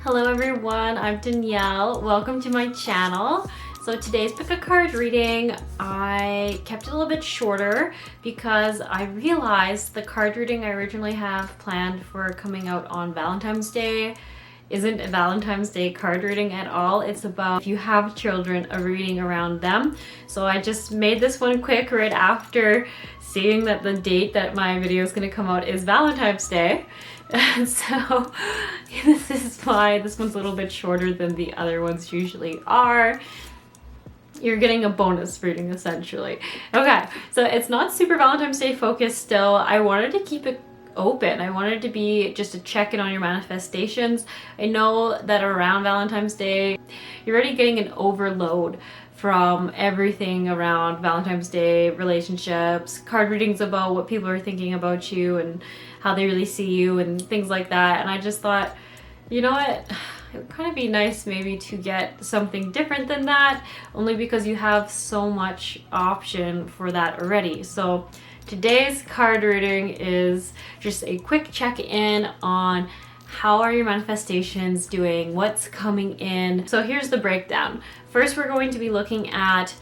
Hello everyone, I'm Danielle. Welcome to my channel. So today's pick a card reading, I kept it a little bit shorter because I realized the card reading I originally have planned for coming out on Valentine's Day isn't a Valentine's Day card reading at all. It's about if you have children, a reading around them. So I just made this one quick right after seeing that the date that my video is going to come out is Valentine's Day. So this is why this one's a little bit shorter than the other ones usually are. You're getting a bonus reading essentially. Okay, so it's not super Valentine's Day focused still. I wanted to keep it open. I wanted to be just a check-in on your manifestations. I know that around Valentine's Day, you're already getting an overload from everything around Valentine's Day, relationships, card readings about what people are thinking about you and how they really see you and things like that. And I just thought, you know what? It would kind of be nice maybe to get something different than that, only because you have so much option for that already. So today's card reading is just a quick check-in on how are your manifestations doing, what's coming in. So here's the breakdown. First, we're going to be looking at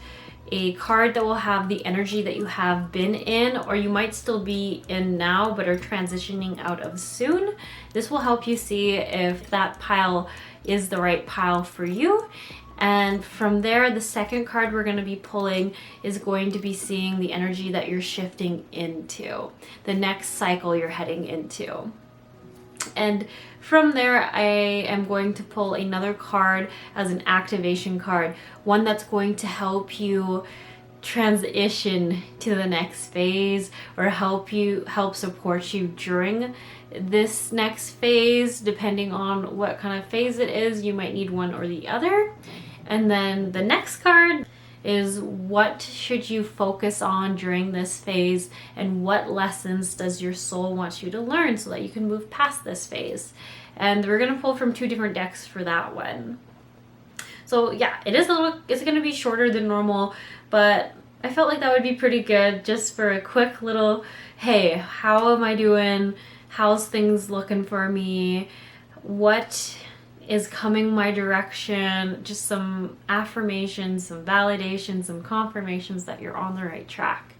a card that will have the energy that you have been in, or you might still be in now but are transitioning out of soon. This will help you see if that pile is the right pile for you. And from there, the second card we're going to be pulling is going to be seeing the energy that you're shifting into, the next cycle you're heading into. And from there, I am going to pull another card as an activation card, one that's going to help you transition to the next phase or help support you during this next phase. Depending on what kind of phase it is, you might need one or the other. And then the next card is what should you focus on during this phase and what lessons does your soul want you to learn so that you can move past this phase. And we're going to pull from two different decks for that one. So yeah, it's going to be shorter than normal, but I felt like that would be pretty good just for a quick little, hey, how am I doing? How's things looking for me? What is coming my direction? Just some affirmations, some validations, some confirmations that you're on the right track.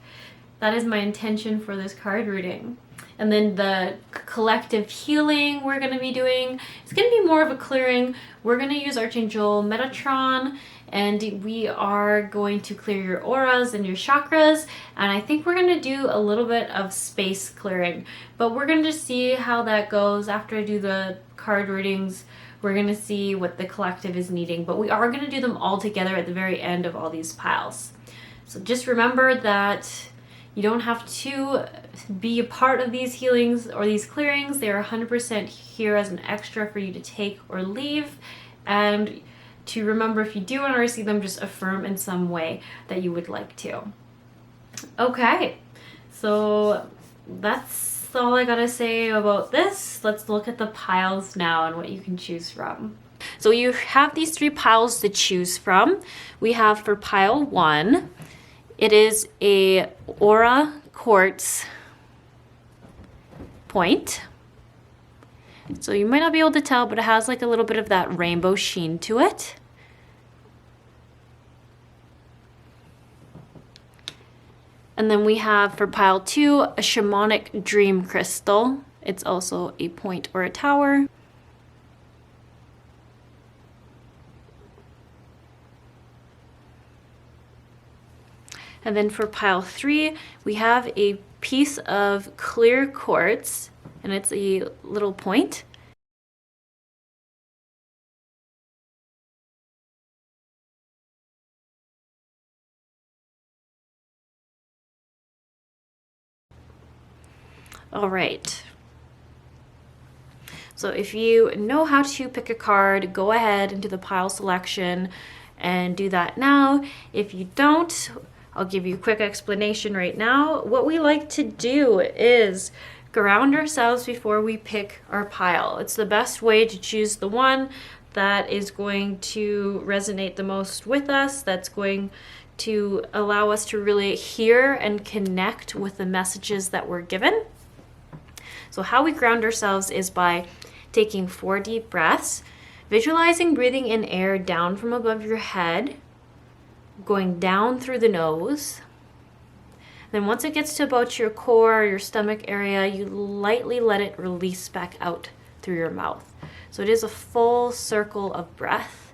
That is my intention for this card reading. And then the collective healing we're going to be doing, it's going to be more of a clearing. We're going to use Archangel Metatron, and we are going to clear your auras and your chakras. And I think we're going to do a little bit of space clearing, but we're going to see how that goes after I do the card readings. We're going to see what the collective is needing, but we are going to do them all together at the very end of all these piles. So just remember that you don't have to be a part of these healings or these clearings. They are 100% here as an extra for you to take or leave. And to remember, if you do want to receive them, just affirm in some way that you would like to. Okay, so that's all I gotta say about this. Let's look at the piles now and what you can choose from. So you have these three piles to choose from. We have for pile 1, it is a aura quartz point. So you might not be able to tell, but it has like a little bit of that rainbow sheen to it. And then we have for pile 2, a Shamanic dream crystal. It's also a point or a tower. And then for pile 3, we have a piece of clear quartz, and it's a little point. All right. So if you know how to pick a card, go ahead into the pile selection and do that now. If you don't, I'll give you a quick explanation right now. What we like to do is ground ourselves before we pick our pile. It's the best way to choose the one that is going to resonate the most with us, that's going to allow us to really hear and connect with the messages that we're given. So how we ground ourselves is by taking 4 deep breaths, Visualizing breathing in air down from above your head, going down through the nose. Then once it gets to about your core, your stomach area, you lightly let it release back out through your mouth. So it is a full circle of breath.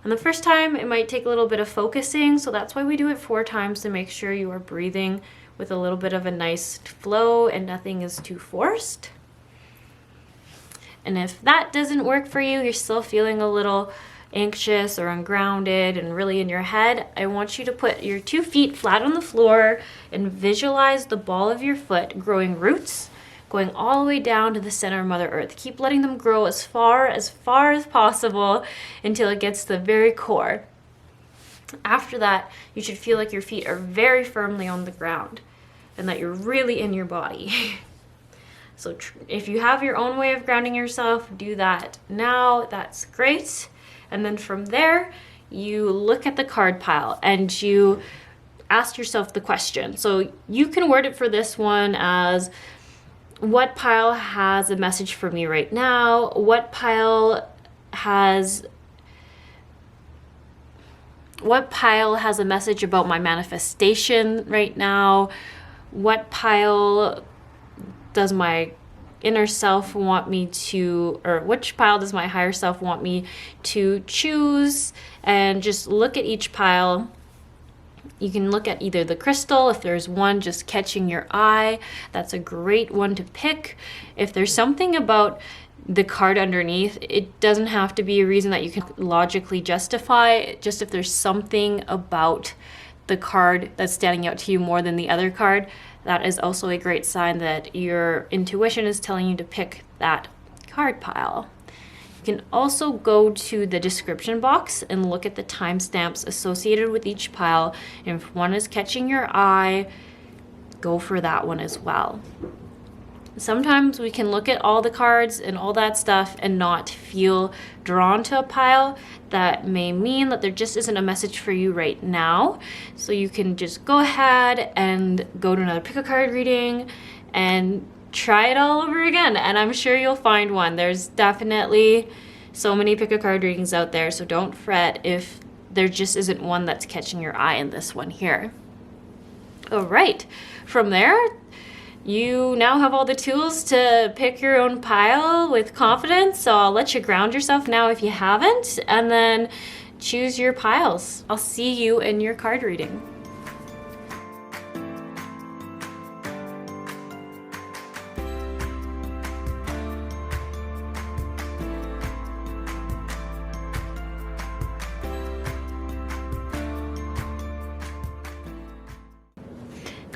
And the first time it might take a little bit of focusing, so that's why we do it 4 times, to make sure you are breathing with a little bit of a nice flow and nothing is too forced. And if that doesn't work for you, you're still feeling a little anxious or ungrounded and really in your head, I want you to put your 2 feet flat on the floor and visualize the ball of your foot growing roots, going all the way down to the center of Mother Earth. Keep letting them grow as far as possible until it gets to the very core. After that, you should feel like your feet are very firmly on the ground and that you're really in your body. So if you have your own way of grounding yourself, do that now. That's great. And then from there, you look at the card pile and you ask yourself the question. So you can word it for this one as, what pile has a message for me right now? What pile has a message about my manifestation right now? What pile does my inner self want me to, or which pile does my higher self want me to choose? And just look at each pile. You can look at either the crystal, if there's one just catching your eye, that's a great one to pick. If there's something about the card underneath, it doesn't have to be a reason that you can logically justify. Just if there's something about the card that's standing out to you more than the other card, that is also a great sign that your intuition is telling you to pick that card pile. You can also go to the description box and look at the timestamps associated with each pile. And if one is catching your eye, go for that one as well. Sometimes we can look at all the cards and all that stuff and not feel drawn to a pile. That may mean that there just isn't a message for you right now. So you can just go ahead and go to another pick a card reading and try it all over again. And I'm sure you'll find one. There's definitely so many pick a card readings out there. So don't fret if there just isn't one that's catching your eye in this one here. All right, from there, you now have all the tools to pick your own pile with confidence, so I'll let you ground yourself now if you haven't, and then choose your piles. I'll see you in your card reading.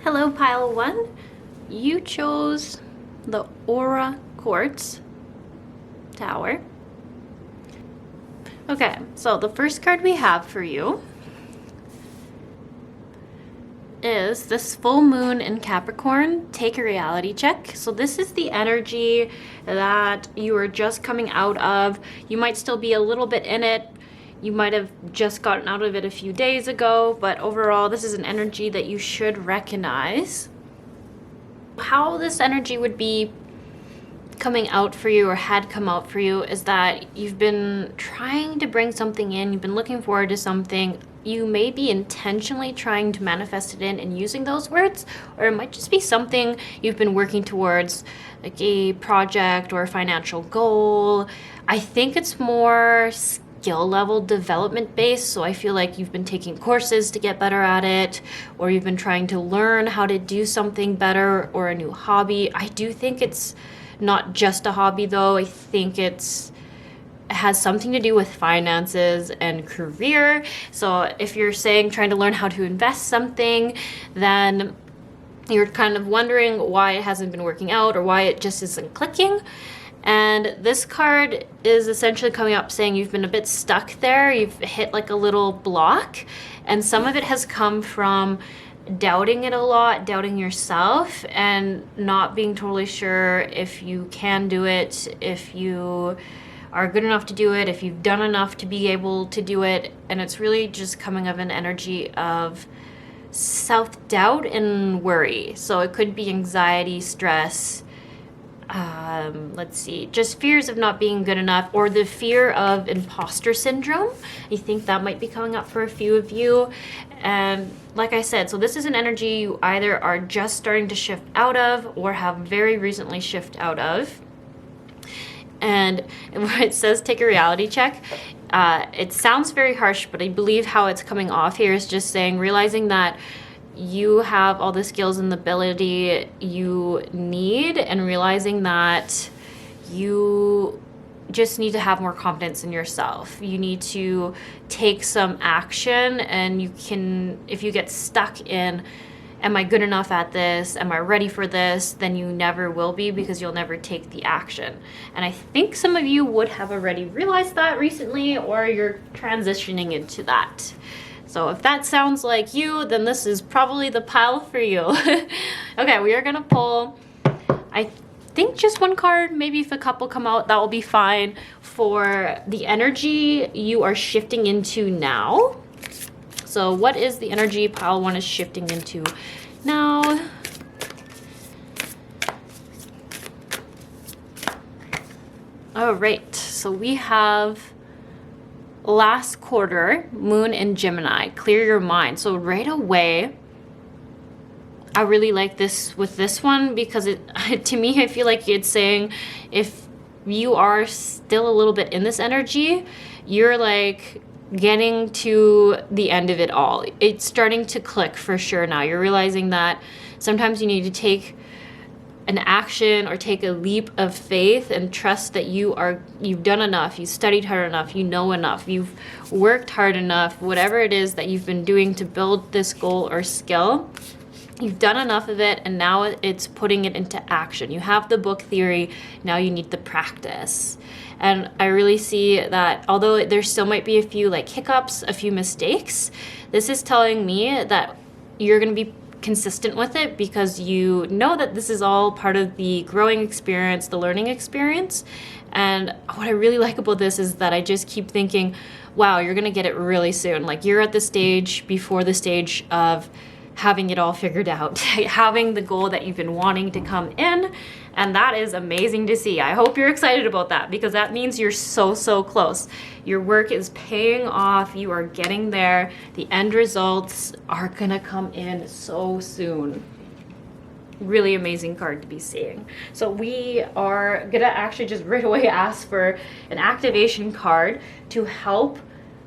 Hello, pile 1. You chose the Aura Quartz Tower. Okay, so the first card we have for you is this full moon in Capricorn. Take a reality check. So this is the energy that you are just coming out of. You might still be a little bit in it. You might have just gotten out of it a few days ago, but overall, this is an energy that you should recognize. How this energy would be coming out for you or had come out for you is that you've been trying to bring something in, you've been looking forward to something, you may be intentionally trying to manifest it in and using those words, or it might just be something you've been working towards, like a project or a financial goal. I think it's more skill level development based, so I feel like you've been taking courses to get better at it, or you've been trying to learn how to do something better or a new hobby. I do think it's not just a hobby though. I think it has something to do with finances and career. So if you're saying trying to learn how to invest something, then you're kind of wondering why it hasn't been working out or why it just isn't clicking. And this card is essentially coming up saying you've been a bit stuck there. You've hit like a little block, and some of it has come from doubting it a lot, doubting yourself, and not being totally sure if you can do it, if you are good enough to do it, if you've done enough to be able to do it. And it's really just coming of an energy of self-doubt and worry. So it could be anxiety, stress, let's see, just fears of not being good enough, or the fear of imposter syndrome. I think that might be coming up for a few of you. And like I said, so this is an energy you either are just starting to shift out of or have very recently shifted out of. And when it says take a reality check, it sounds very harsh, but I believe how it's coming off here is just saying, realizing that you have all the skills and the ability you need, and realizing that you just need to have more confidence in yourself. You need to take some action, and you can, if you get stuck in, am I good enough at this? Am I ready for this? Then you never will be, because you'll never take the action. And I think some of you would have already realized that recently, or you're transitioning into that. So if that sounds like you, then this is probably the pile for you. Okay, we are gonna pull, I think just one card. Maybe if a couple come out, that will be fine, for the energy you are shifting into now. So what is the energy pile one is shifting into now? All right, so we have last quarter, moon in Gemini, clear your mind. So right away, I really like this with this one, because it, to me, I feel like it's saying if you are still a little bit in this energy, you're like getting to the end of it all. It's starting to click for sure now. You're realizing that sometimes you need to take an action or take a leap of faith and trust that you've done enough, you've studied hard enough, you know enough, you've worked hard enough, whatever it is that you've been doing to build this goal or skill. You've done enough of it, and now it's putting it into action. You have the book theory, now you need the practice. And I really see that although there still might be a few like hiccups, a few mistakes, this is telling me that you're going to be consistent with it, because you know that this is all part of the growing experience, the learning experience. And what I really like about this is that I just keep thinking, wow, you're going to get it really soon. Like, you're at the stage before the stage of having it all figured out, having the goal that you've been wanting to come in. And that is amazing to see. I hope you're excited about that, because that means you're so, so close. Your work is paying off. You are getting there. The end results are gonna come in so soon. Really amazing card to be seeing. So we are gonna actually just right away ask for an activation card to help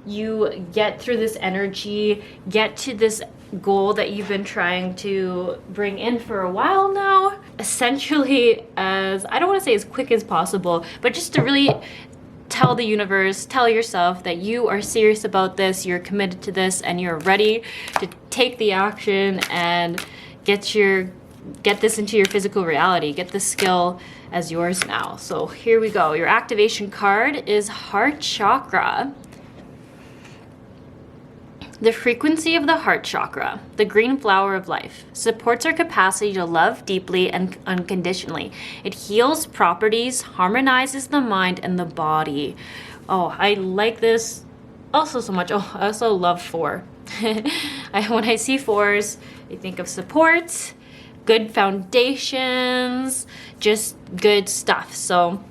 you get through this energy, get to this goal that you've been trying to bring in for a while now, essentially, as I don't want to say as quick as possible, but just to really tell the universe, tell yourself that you are serious about this, you're committed to this, and you're ready to take the action and get this into your physical reality, get the skill as yours now. So here we go. Your activation card is Heart Chakra. The frequency of the heart chakra, the green flower of life, supports our capacity to love deeply and unconditionally. It heals properties, harmonizes the mind and the body. Oh, I like this also so much. Oh, I also love 4. When I see 4s, I think of support, good foundations, just good stuff. So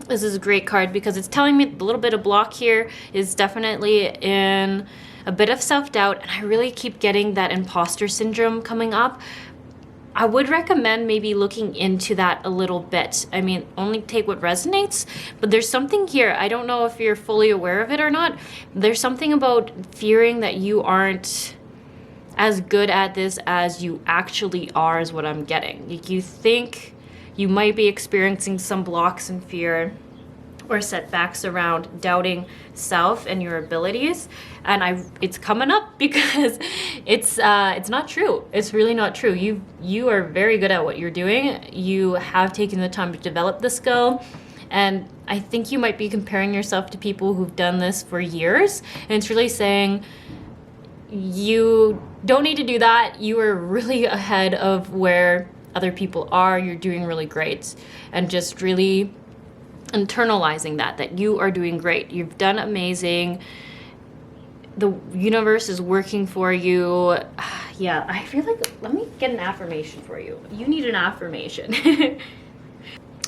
this is a great card, because it's telling me a little bit of block here is definitely in a bit of self-doubt, and I really keep getting that imposter syndrome coming up. I would recommend maybe looking into that a little bit. I mean, only take what resonates, but there's something here. I don't know if you're fully aware of it or not. There's something about fearing that you aren't as good at this as you actually are, is what I'm getting. Like, you think you might be experiencing some blocks and fear or setbacks around doubting self and your abilities, and it's coming up because it's not true. It's really not true. You are very good at what you're doing. You have taken the time to develop the skill, and I think you might be comparing yourself to people who've done this for years, and it's really saying you don't need to do that. You are really ahead of where other people are. You're doing really great, and just really internalizing that you are doing great. You've done amazing. The universe is working for you. Yeah, I feel like, let me get an affirmation for you. You need an affirmation.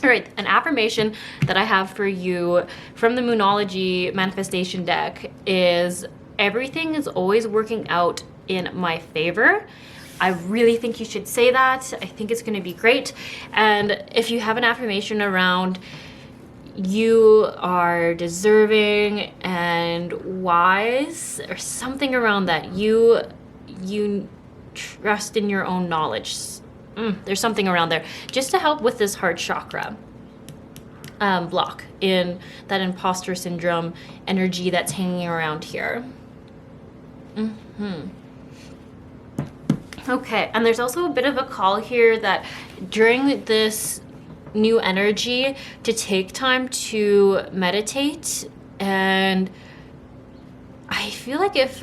All right, an affirmation that I have for you from the Moonology manifestation deck is everything is always working out in my favor. I really think you should say that. I think it's going to be great. And if you have an affirmation around you are deserving and wise or something around that, you trust in your own knowledge. There's something around there just to help with this heart chakra block in that imposter syndrome energy that's hanging around here. Okay, and there's also a bit of a call here that during this new energy to take time to meditate. And I feel like if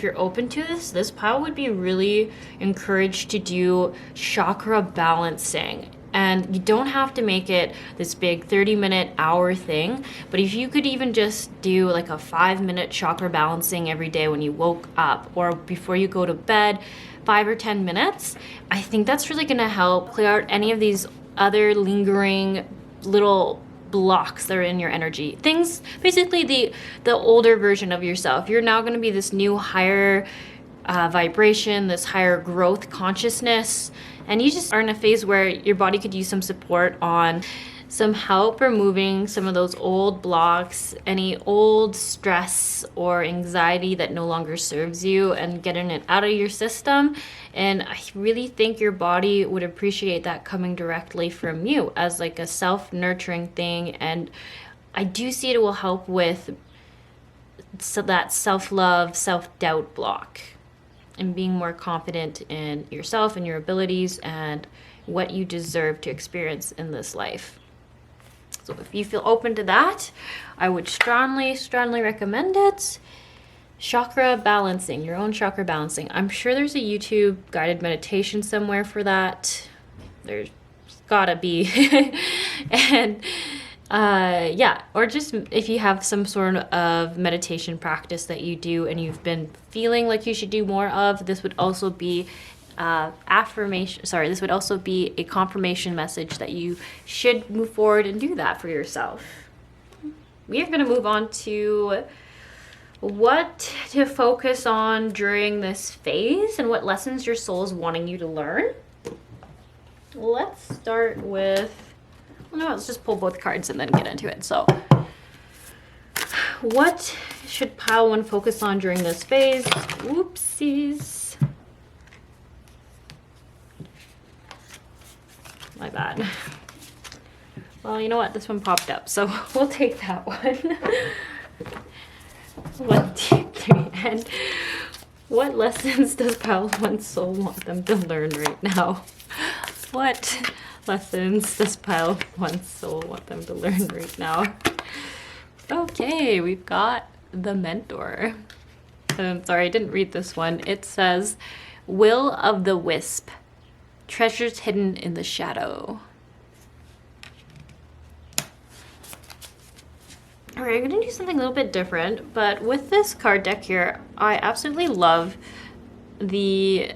you're open to this pile would be really encouraged to do chakra balancing. And you don't have to make it this big 30-minute hour thing, but if you could even just do like a 5-minute chakra balancing every day when you woke up or before you go to bed, 5 or 10 minutes, I think that's really gonna help clear out any of these other lingering little blocks that are in your energy. Things, basically the older version of yourself. You're now gonna be this new higher vibration, this higher growth consciousness, and you just are in a phase where your body could use some support on some help removing some of those old blocks, any old stress or anxiety that no longer serves you, and getting it out of your system. And I really think your body would appreciate that coming directly from you as like a self-nurturing thing. And I do see it will help with that self-love, self-doubt block, and being more confident in yourself and your abilities and what you deserve to experience in this life. So if you feel open to that, I would strongly, strongly recommend it. Chakra balancing, your own chakra balancing. I'm sure there's a YouTube guided meditation somewhere for that. There's gotta be. And yeah, or just if you have some sort of meditation practice that you do and you've been feeling like you should do more of, this would also be this would also be a confirmation message that you should move forward and do that for yourself. We are going to move on to what to focus on during this phase and what lessons your soul is wanting you to learn. Let's start with, no, let's just pull both cards and then get into it. So what should pile 1 focus on during this phase? Whoopsies. My bad. Well, you know what? This one popped up, so we'll take that one. 1, 2, 3. And what lessons does pile 1's soul want them to learn right now? What lessons does pile 1's soul want them to learn right now? Okay, we've got the mentor. Sorry, I didn't read this one. It says, Will of the Wisp. Treasures hidden in the shadow. All right, I'm going to do something a little bit different, but with this card deck here, I absolutely love the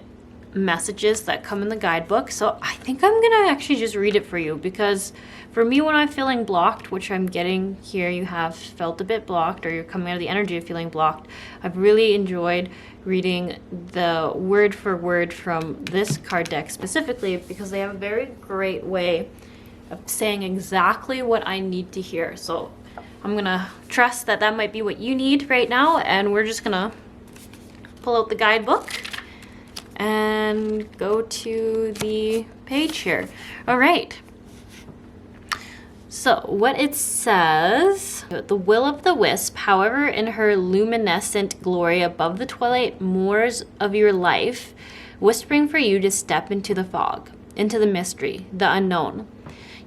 messages that come in the guidebook. So I think I'm going to actually just read it for you, because for me, when I'm feeling blocked, which I'm getting here, you have felt a bit blocked or you're coming out of the energy of feeling blocked, I've really enjoyed reading the word for word from this card deck specifically, because they have a very great way of saying exactly what I need to hear. So I'm gonna trust that that might be what you need right now, and we're just gonna pull out the guidebook and go to the page here. All right. So what it says, the will of the wisp, however, in her luminescent glory above the twilight moors of your life, whispering for you to step into the fog, into the mystery, the unknown.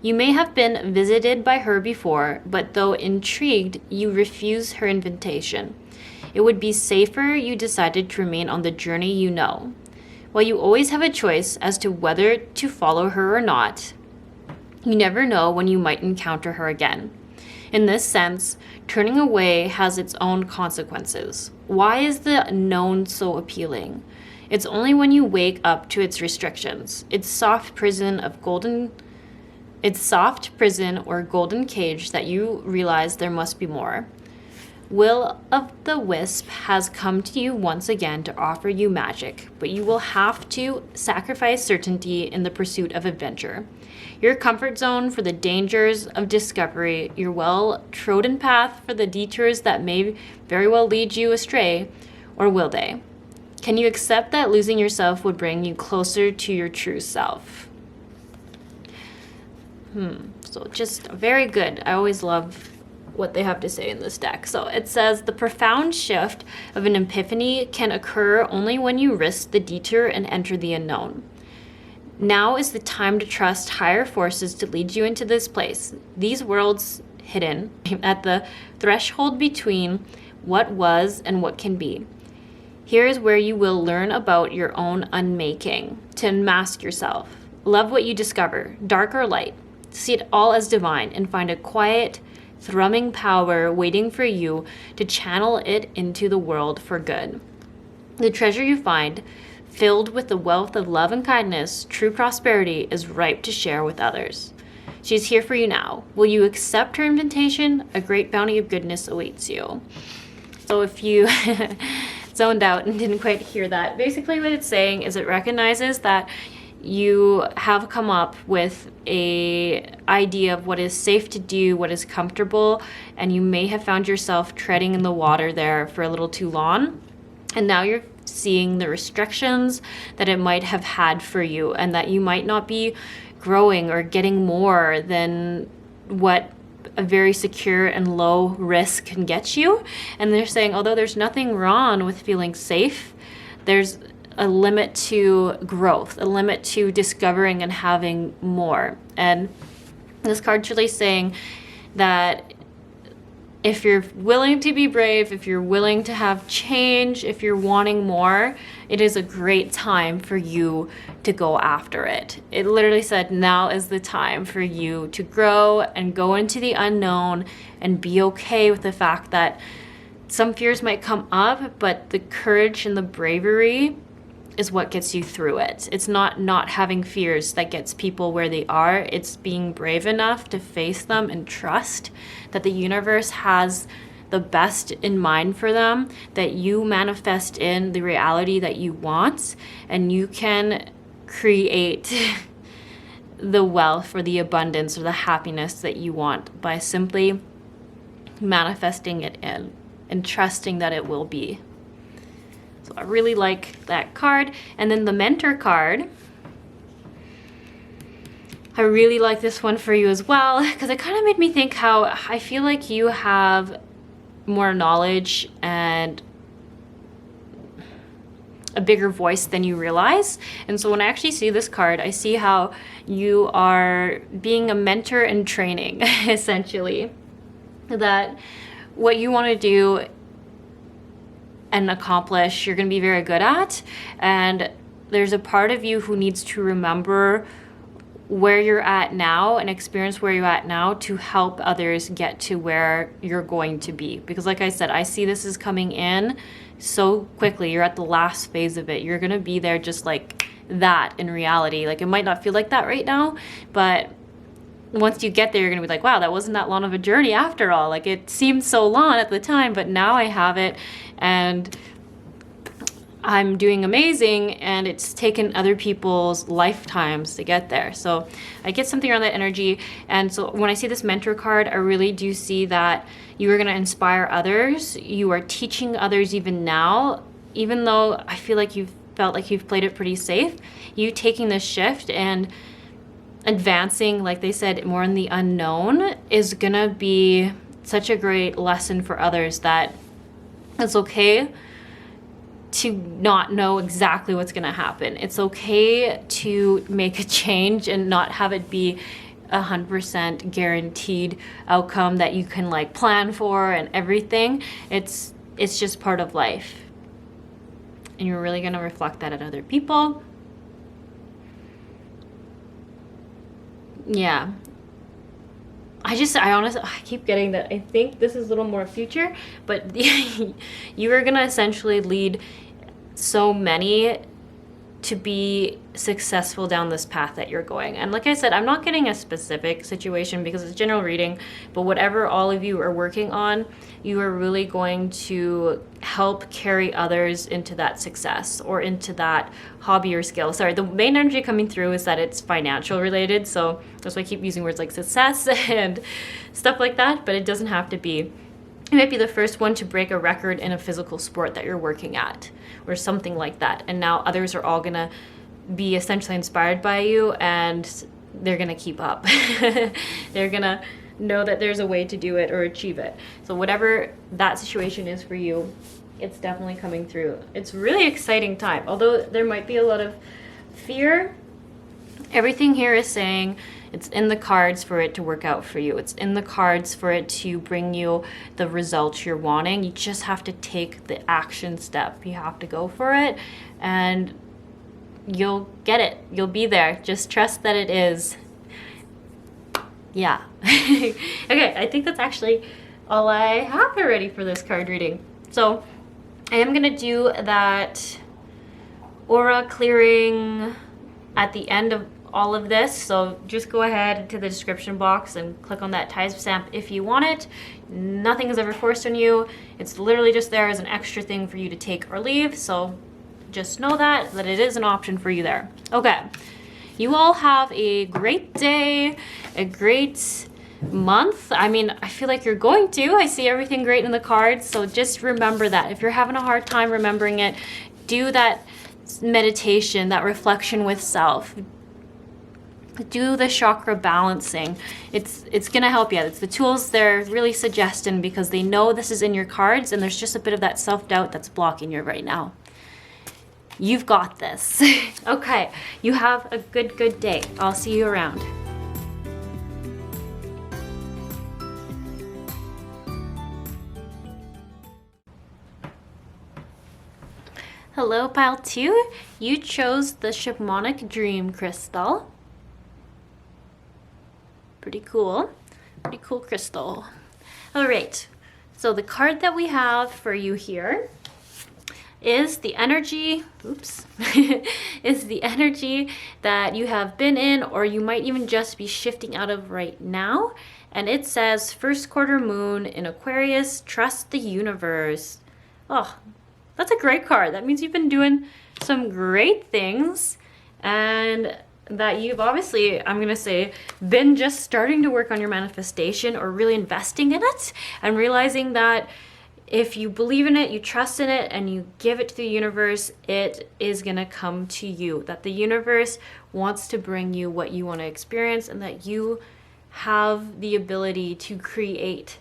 You may have been visited by her before, but though intrigued, you refuse her invitation. It would be safer you decided to remain on the journey you know. While you always have a choice as to whether to follow her or not, you never know when you might encounter her again. In this sense, turning away has its own consequences. Why is the known so appealing? It's only when you wake up to its restrictions, its soft prison of golden It's soft prison or golden cage that you realize there must be more. Will of the Wisp has come to you once again to offer you magic, but you will have to sacrifice certainty in the pursuit of adventure. Your comfort zone for the dangers of discovery, your well-trodden path for the detours that may very well lead you astray, or will they? Can you accept that losing yourself would bring you closer to your true self? So just very good. I always love what they have to say in this deck. So it says the profound shift of an epiphany can occur only when you risk the detour and enter the unknown. Now is the time to trust higher forces to lead you into this place. These worlds hidden at the threshold between what was and what can be. Here is where you will learn about your own unmaking, to unmask yourself. Love what you discover, dark or light. See it all as divine and find a quiet, thrumming power waiting for you to channel it into the world for good. The treasure you find, filled with the wealth of love and kindness, true prosperity, is ripe to share with others. She is here for you now. Will you accept her invitation? A great bounty of goodness awaits you. So if you zoned out and didn't quite hear that, basically what it's saying is it recognizes that you have come up with a idea of what is safe to do, what is comfortable, and you may have found yourself treading in the water there for a little too long. And now you're seeing the restrictions that it might have had for you, and that you might not be growing or getting more than what a very secure and low risk can get you. And they're saying, although there's nothing wrong with feeling safe, there's a limit to growth, a limit to discovering and having more. And this card's really saying that if you're willing to be brave, if you're willing to have change, if you're wanting more, it is a great time for you to go after it. It literally said now is the time for you to grow and go into the unknown and be okay with the fact that some fears might come up, but the courage and the bravery is what gets you through it. It's not having fears that gets people where they are. It's being brave enough to face them and trust that the universe has the best in mind for them, that you manifest in the reality that you want, and you can create the wealth or the abundance or the happiness that you want by simply manifesting it in and trusting that it will be. So I really like that card. And then the mentor card, I really like this one for you as well, because it kind of made me think how I feel like you have more knowledge and a bigger voice than you realize. And so when I actually see this card, I see how you are being a mentor in training, essentially. That what you want to do and accomplish, you're going to be very good at. And there's a part of you who needs to remember where you're at now and experience where you're at now to help others get to where you're going to be. Because like I said, I see this is coming in so quickly. You're at the last phase of it. You're going to be there just like that in reality. Like it might not feel like that right now, but once you get there, you're gonna be like, wow, that wasn't that long of a journey after all. Like it seemed so long at the time, but now I have it and I'm doing amazing, and it's taken other people's lifetimes to get there. So I get something around that energy. And so when I see this mentor card, I really do see that you are gonna inspire others. You are teaching others even now, even though I feel like you've felt like you've played it pretty safe. You taking this shift and advancing, like they said, more in the unknown is gonna be such a great lesson for others, that it's okay to not know exactly what's gonna happen. It's okay to make a change and not have it be 100% guaranteed outcome that you can like plan for and everything. It's just part of life. And you're really gonna reflect that at other people. Yeah. I honestly keep getting that. I think this is a little more future, but you are gonna essentially lead so many to be successful down this path that you're going. And like I said, I'm not getting a specific situation because it's general reading, but whatever all of you are working on, you are really going to help carry others into that success or into that hobby or skill. Sorry, the main energy coming through is that it's financial related, so that's why I keep using words like success and stuff like that, but it doesn't have to be. You might be the first one to break a record in a physical sport that you're working at or something like that. And now others are all gonna be essentially inspired by you and they're gonna keep up. They're gonna know that there's a way to do it or achieve it. So whatever that situation is for you, it's definitely coming through. It's really exciting time. Although there might be a lot of fear, everything here is saying it's in the cards for it to work out for you. It's in the cards for it to bring you the results you're wanting. You just have to take the action step. You have to go for it and you'll get it. You'll be there. Just trust that it is. Yeah. Okay, I think that's actually all I have already for this card reading. So I am going to do that aura clearing at the end of all of this, so just go ahead to the description box and click on that timestamp if you want it. Nothing is ever forced on you. It's literally just there as an extra thing for you to take or leave, so just know that it is an option for you there. Okay, you all have a great day, a great month. I mean, I feel like you're going to. I see everything great in the cards, so just remember that. If you're having a hard time remembering it, do that meditation, that reflection with self. Do the chakra balancing. It's gonna help you. It's the tools they're really suggesting because they know this is in your cards and there's just a bit of that self-doubt that's blocking you right now. You've got this. Okay, you have a good day. I'll see you around. Hello, pile 2. You chose the Shamanic Dream Crystal. Pretty cool crystal. All right, so the card that we have for you here is the energy, is the energy that you have been in or you might even just be shifting out of right now. And it says, first quarter moon in Aquarius, trust the universe. Oh, that's a great card. That means you've been doing some great things and that you've obviously, I'm gonna say, been just starting to work on your manifestation or really investing in it and realizing that if you believe in it, you trust in it, and you give it to the universe, it is gonna come to you. That the universe wants to bring you what you want to experience and that you have the ability to create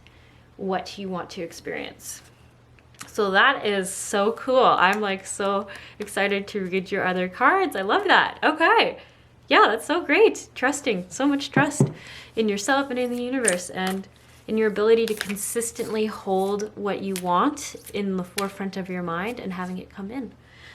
what you want to experience. So that is so cool. I'm like so excited to read your other cards. I love that. Okay. Yeah, that's so great. Trusting, so much trust in yourself and in the universe and in your ability to consistently hold what you want in the forefront of your mind and having it come in.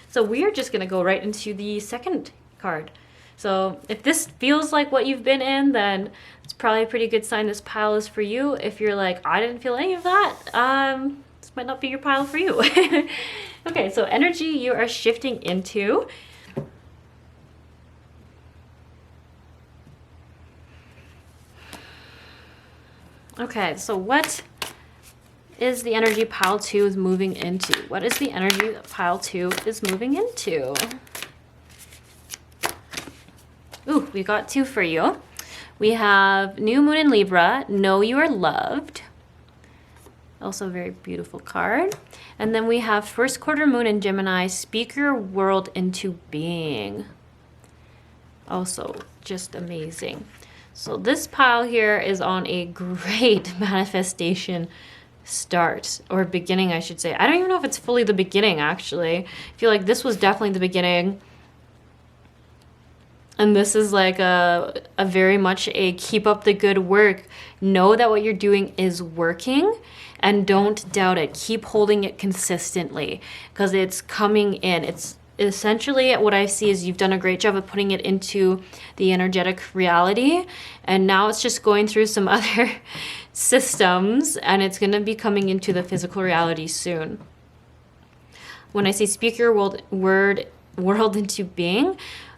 So we are just gonna go right into the second card. So if this feels like what you've been in, then it's probably a pretty good sign this pile is for you. If you're like, I didn't feel any of that, this might not be your pile for you. Okay, so energy you are shifting into. Okay, so what is the energy pile 2 is moving into? What is the energy that pile 2 is moving into? Ooh, we got 2 for you. We have New Moon in Libra, Know You Are Loved. Also a very beautiful card. And then we have First Quarter Moon in Gemini, Speak Your World into Being. Also just amazing. So this pile here is on a great manifestation start, or beginning, I should say. I don't even know if it's fully the beginning, actually. I feel like this was definitely the beginning. And this is like a very much a keep up the good work. Know that what you're doing is working and don't doubt it. Keep holding it consistently because it's coming in. It's essentially what I see is you've done a great job of putting it into the energetic reality, and now it's just going through some other systems and it's going to be coming into the physical reality soon. When I say speak your word world into being.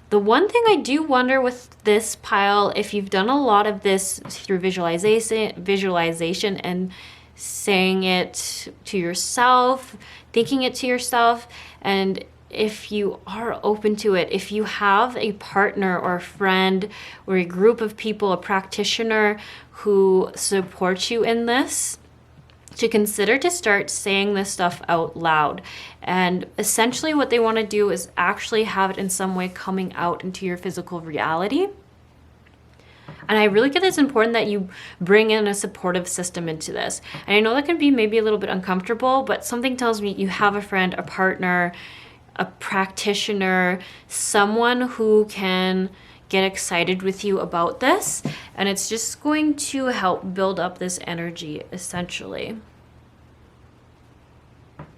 The one thing I do wonder with this pile, if you've done a lot of this through visualization and saying it to yourself, thinking it to yourself, and if you are open to it, if you have a partner or a friend or a group of people, a practitioner who supports you in this, to consider to start saying this stuff out loud. And essentially what they want to do is actually have it in some way coming out into your physical reality. And I really think it's important that you bring in a supportive system into this. And I know that can be maybe a little bit uncomfortable, but something tells me you have a friend, a partner, a practitioner, someone who can get excited with you about this, and it's just going to help build up this energy essentially.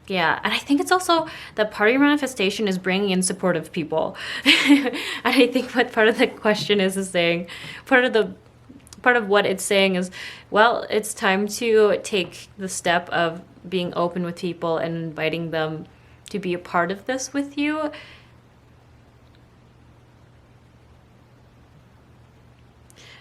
Yeah, and I think it's also that part of your manifestation is bringing in supportive people. And I think what part of the question is saying, part of what it's saying is, well, it's time to take the step of being open with people and inviting them to be a part of this with you.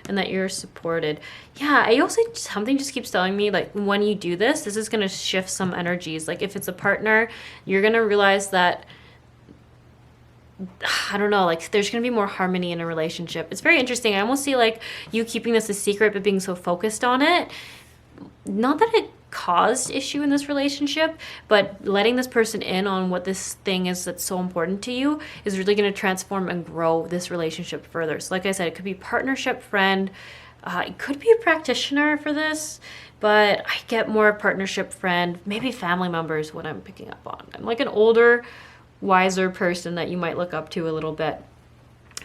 And that you're supported. Yeah, I also, something just keeps telling me, like, when you do this, this is going to shift some energies. Like, if it's a partner, you're going to realize that, I don't know, like, there's going to be more harmony in a relationship. It's very interesting. I almost see, like, you keeping this a secret, but being so focused on it. Not that it caused issue in this relationship, but letting this person in on what this thing is that's so important to you is really going to transform and grow this relationship further. So like I said, it could be partnership, friend, it could be a practitioner for this, but I get more partnership, friend, maybe family members, what I'm picking up on. I'm like an older, wiser person that you might look up to a little bit,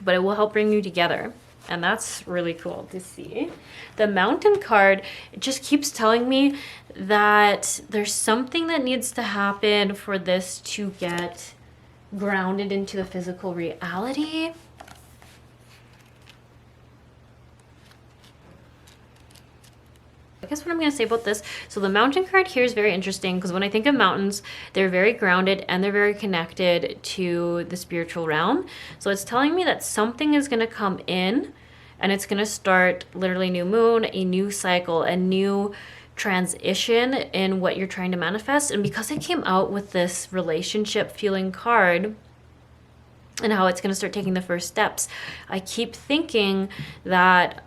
but it will help bring you together. And that's really cool to see. The Mountain card, it just keeps telling me that there's something that needs to happen for this to get grounded into the physical reality. I guess what I'm going to say about this, so the Mountain card here is very interesting because when I think of mountains, they're very grounded and they're very connected to the spiritual realm. So it's telling me that something is going to come in and it's going to start literally new moon, a new cycle, a new transition in what you're trying to manifest. And because I came out with this relationship feeling card and how it's going to start taking the first steps, I keep thinking that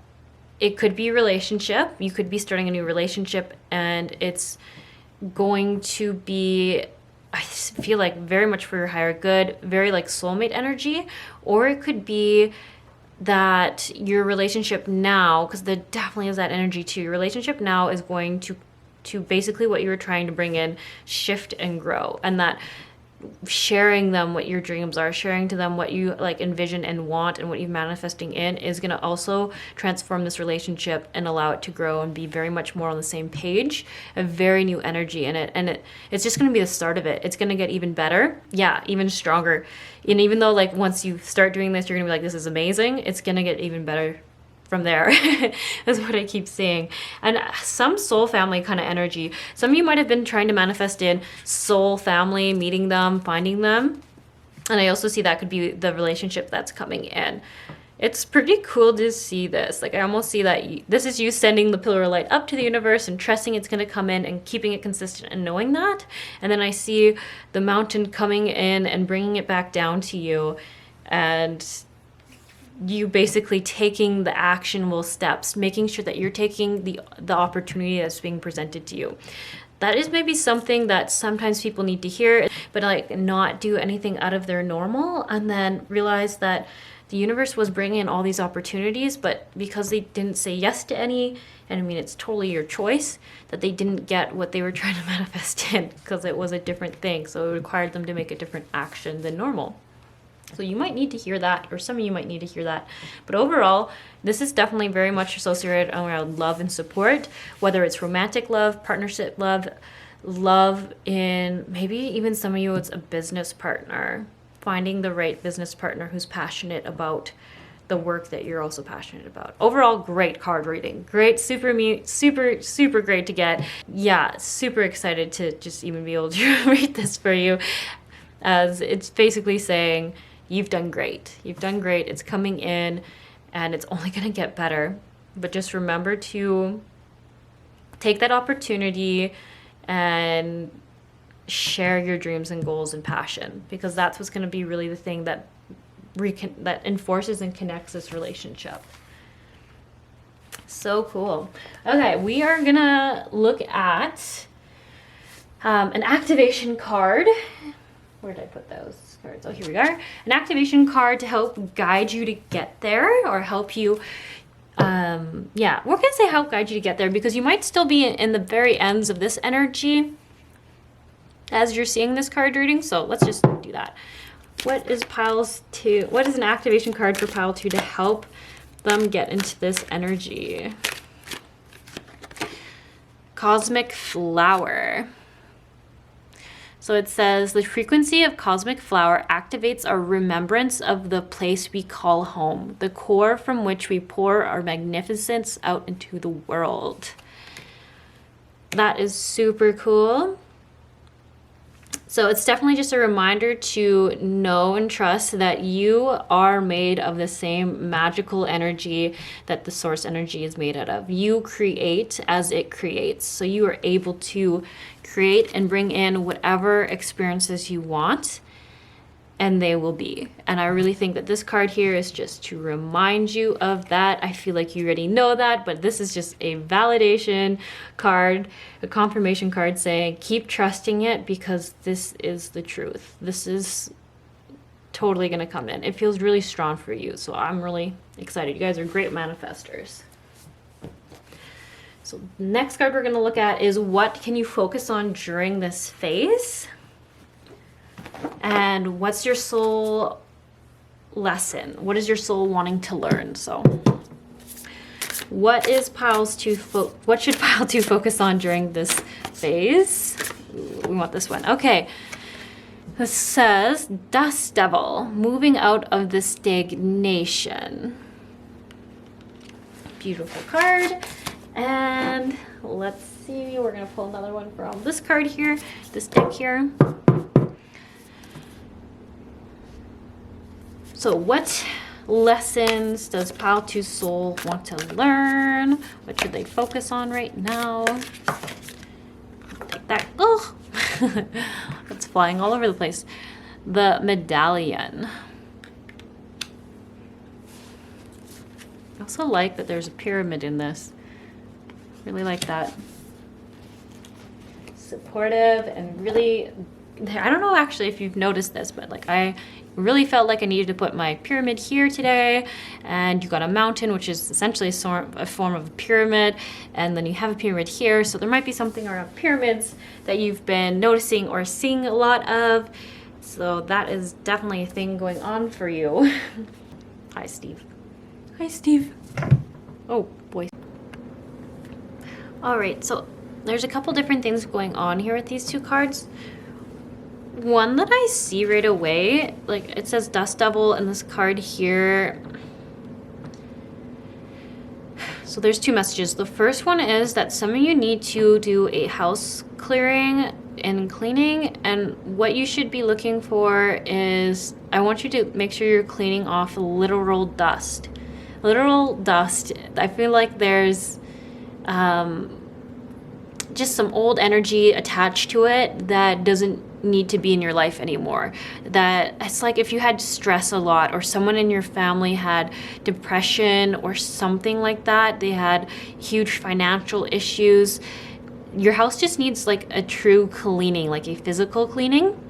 it could be a relationship. You could be starting a new relationship and it's going to be, I feel like, very much for your higher good, very like soulmate energy. Or it could be that your relationship now, because there definitely is that energy too, your relationship now is going to basically what you were trying to bring in, shift and grow. And that sharing them what your dreams are, sharing to them what you like envision and want and what you're manifesting in is going to also transform this relationship and allow it to grow and be very much more on the same page, a very new energy in it. And it's just going to be the start of it. It's going to get even better. Yeah, even stronger. And even though like once you start doing this, you're going to be like, this is amazing. It's going to get even better from there. Is what I keep seeing. And some soul family kind of energy. Some of you might have been trying to manifest in soul family, meeting them, finding them. And I also see that could be the relationship that's coming in. It's pretty cool to see this. Like I almost see that this is you sending the pillar of light up to the universe and trusting it's going to come in and keeping it consistent and knowing that. And then I see the mountain coming in and bringing it back down to you, and you basically taking the actionable steps, making sure that you're taking the opportunity that's being presented to you. That is maybe something that sometimes people need to hear, but like not do anything out of their normal and then realize that the universe was bringing in all these opportunities, but because they didn't say yes to any, and I mean, it's totally your choice, that they didn't get what they were trying to manifest in because it was a different thing. So it required them to make a different action than normal. So you might need to hear that, or some of you might need to hear that. But overall, this is definitely very much associated around love and support, whether it's romantic love, partnership love, love in maybe even some of you, it's a business partner, finding the right business partner who's passionate about the work that you're also passionate about. Overall, great card reading. Great, super great to get. Yeah, super excited to just even be able to read this for you. as it's basically saying, you've done great. You've done great. It's coming in and it's only going to get better. But just remember to take that opportunity and share your dreams and goals and passion, because that's what's going to be really the thing that enforces and connects this relationship. So cool. Okay, we are going to look at an activation card. Where did I put those cards? Oh, here we are. An activation card to help guide you to get there, or help you, yeah, we're gonna say help guide you to get there, because you might still be in the very ends of this energy as you're seeing this card reading. So let's just do that. What is an activation card for pile 2 to help them get into this energy? Cosmic Flower. So it says, the frequency of cosmic flower activates our remembrance of the place we call home, the core from which we pour our magnificence out into the world. That is super cool. So it's definitely just a reminder to know and trust that you are made of the same magical energy that the source energy is made out of. You create as it creates. So you are able to create and bring in whatever experiences you want, and they will be. And I really think that this card here is just to remind you of that. I feel like you already know that, but this is just a validation card, a confirmation card saying keep trusting it, because this is the truth. This is totally going to come in. It feels really strong for you. So I'm really excited. You guys are great manifestors. So the next card we're going to look at is, what can you focus on during this phase? And what's your soul lesson? What is your soul wanting to learn? So what should pile 2 focus on during this phase? Ooh, we want this one. Okay. This says Dust Devil, moving out of the stagnation. Beautiful card. And let's see, we're going to pull another one from this card here, this deck here. So what lessons does pile 2's soul want to learn? What should they focus on right now? Take that. Oh, it's flying all over the place. The Medallion. I also like that there's a pyramid in this. Really like that. Supportive and really, I don't know actually if you've noticed this, but like I really felt like I needed to put my pyramid here today, and you got a mountain, which is essentially a form of a pyramid, and then you have a pyramid here. So there might be something around pyramids that you've been noticing or seeing a lot of. So that is definitely a thing going on for you. Hi, Steve. Hi, Steve. Oh, boy. All right, so there's a couple different things going on here with these 2 cards. One that I see right away, like it says Dust Devil in this card here. So there's 2 messages. The first one is that some of you need to do a house clearing and cleaning, and what you should be looking for is, I want you to make sure you're cleaning off literal dust. Literal dust. I feel like there's just some old energy attached to it that doesn't need to be in your life anymore. That it's like if you had stress a lot, or someone in your family had depression or something like that, they had huge financial issues, your house just needs like a true cleaning, like a physical cleaning,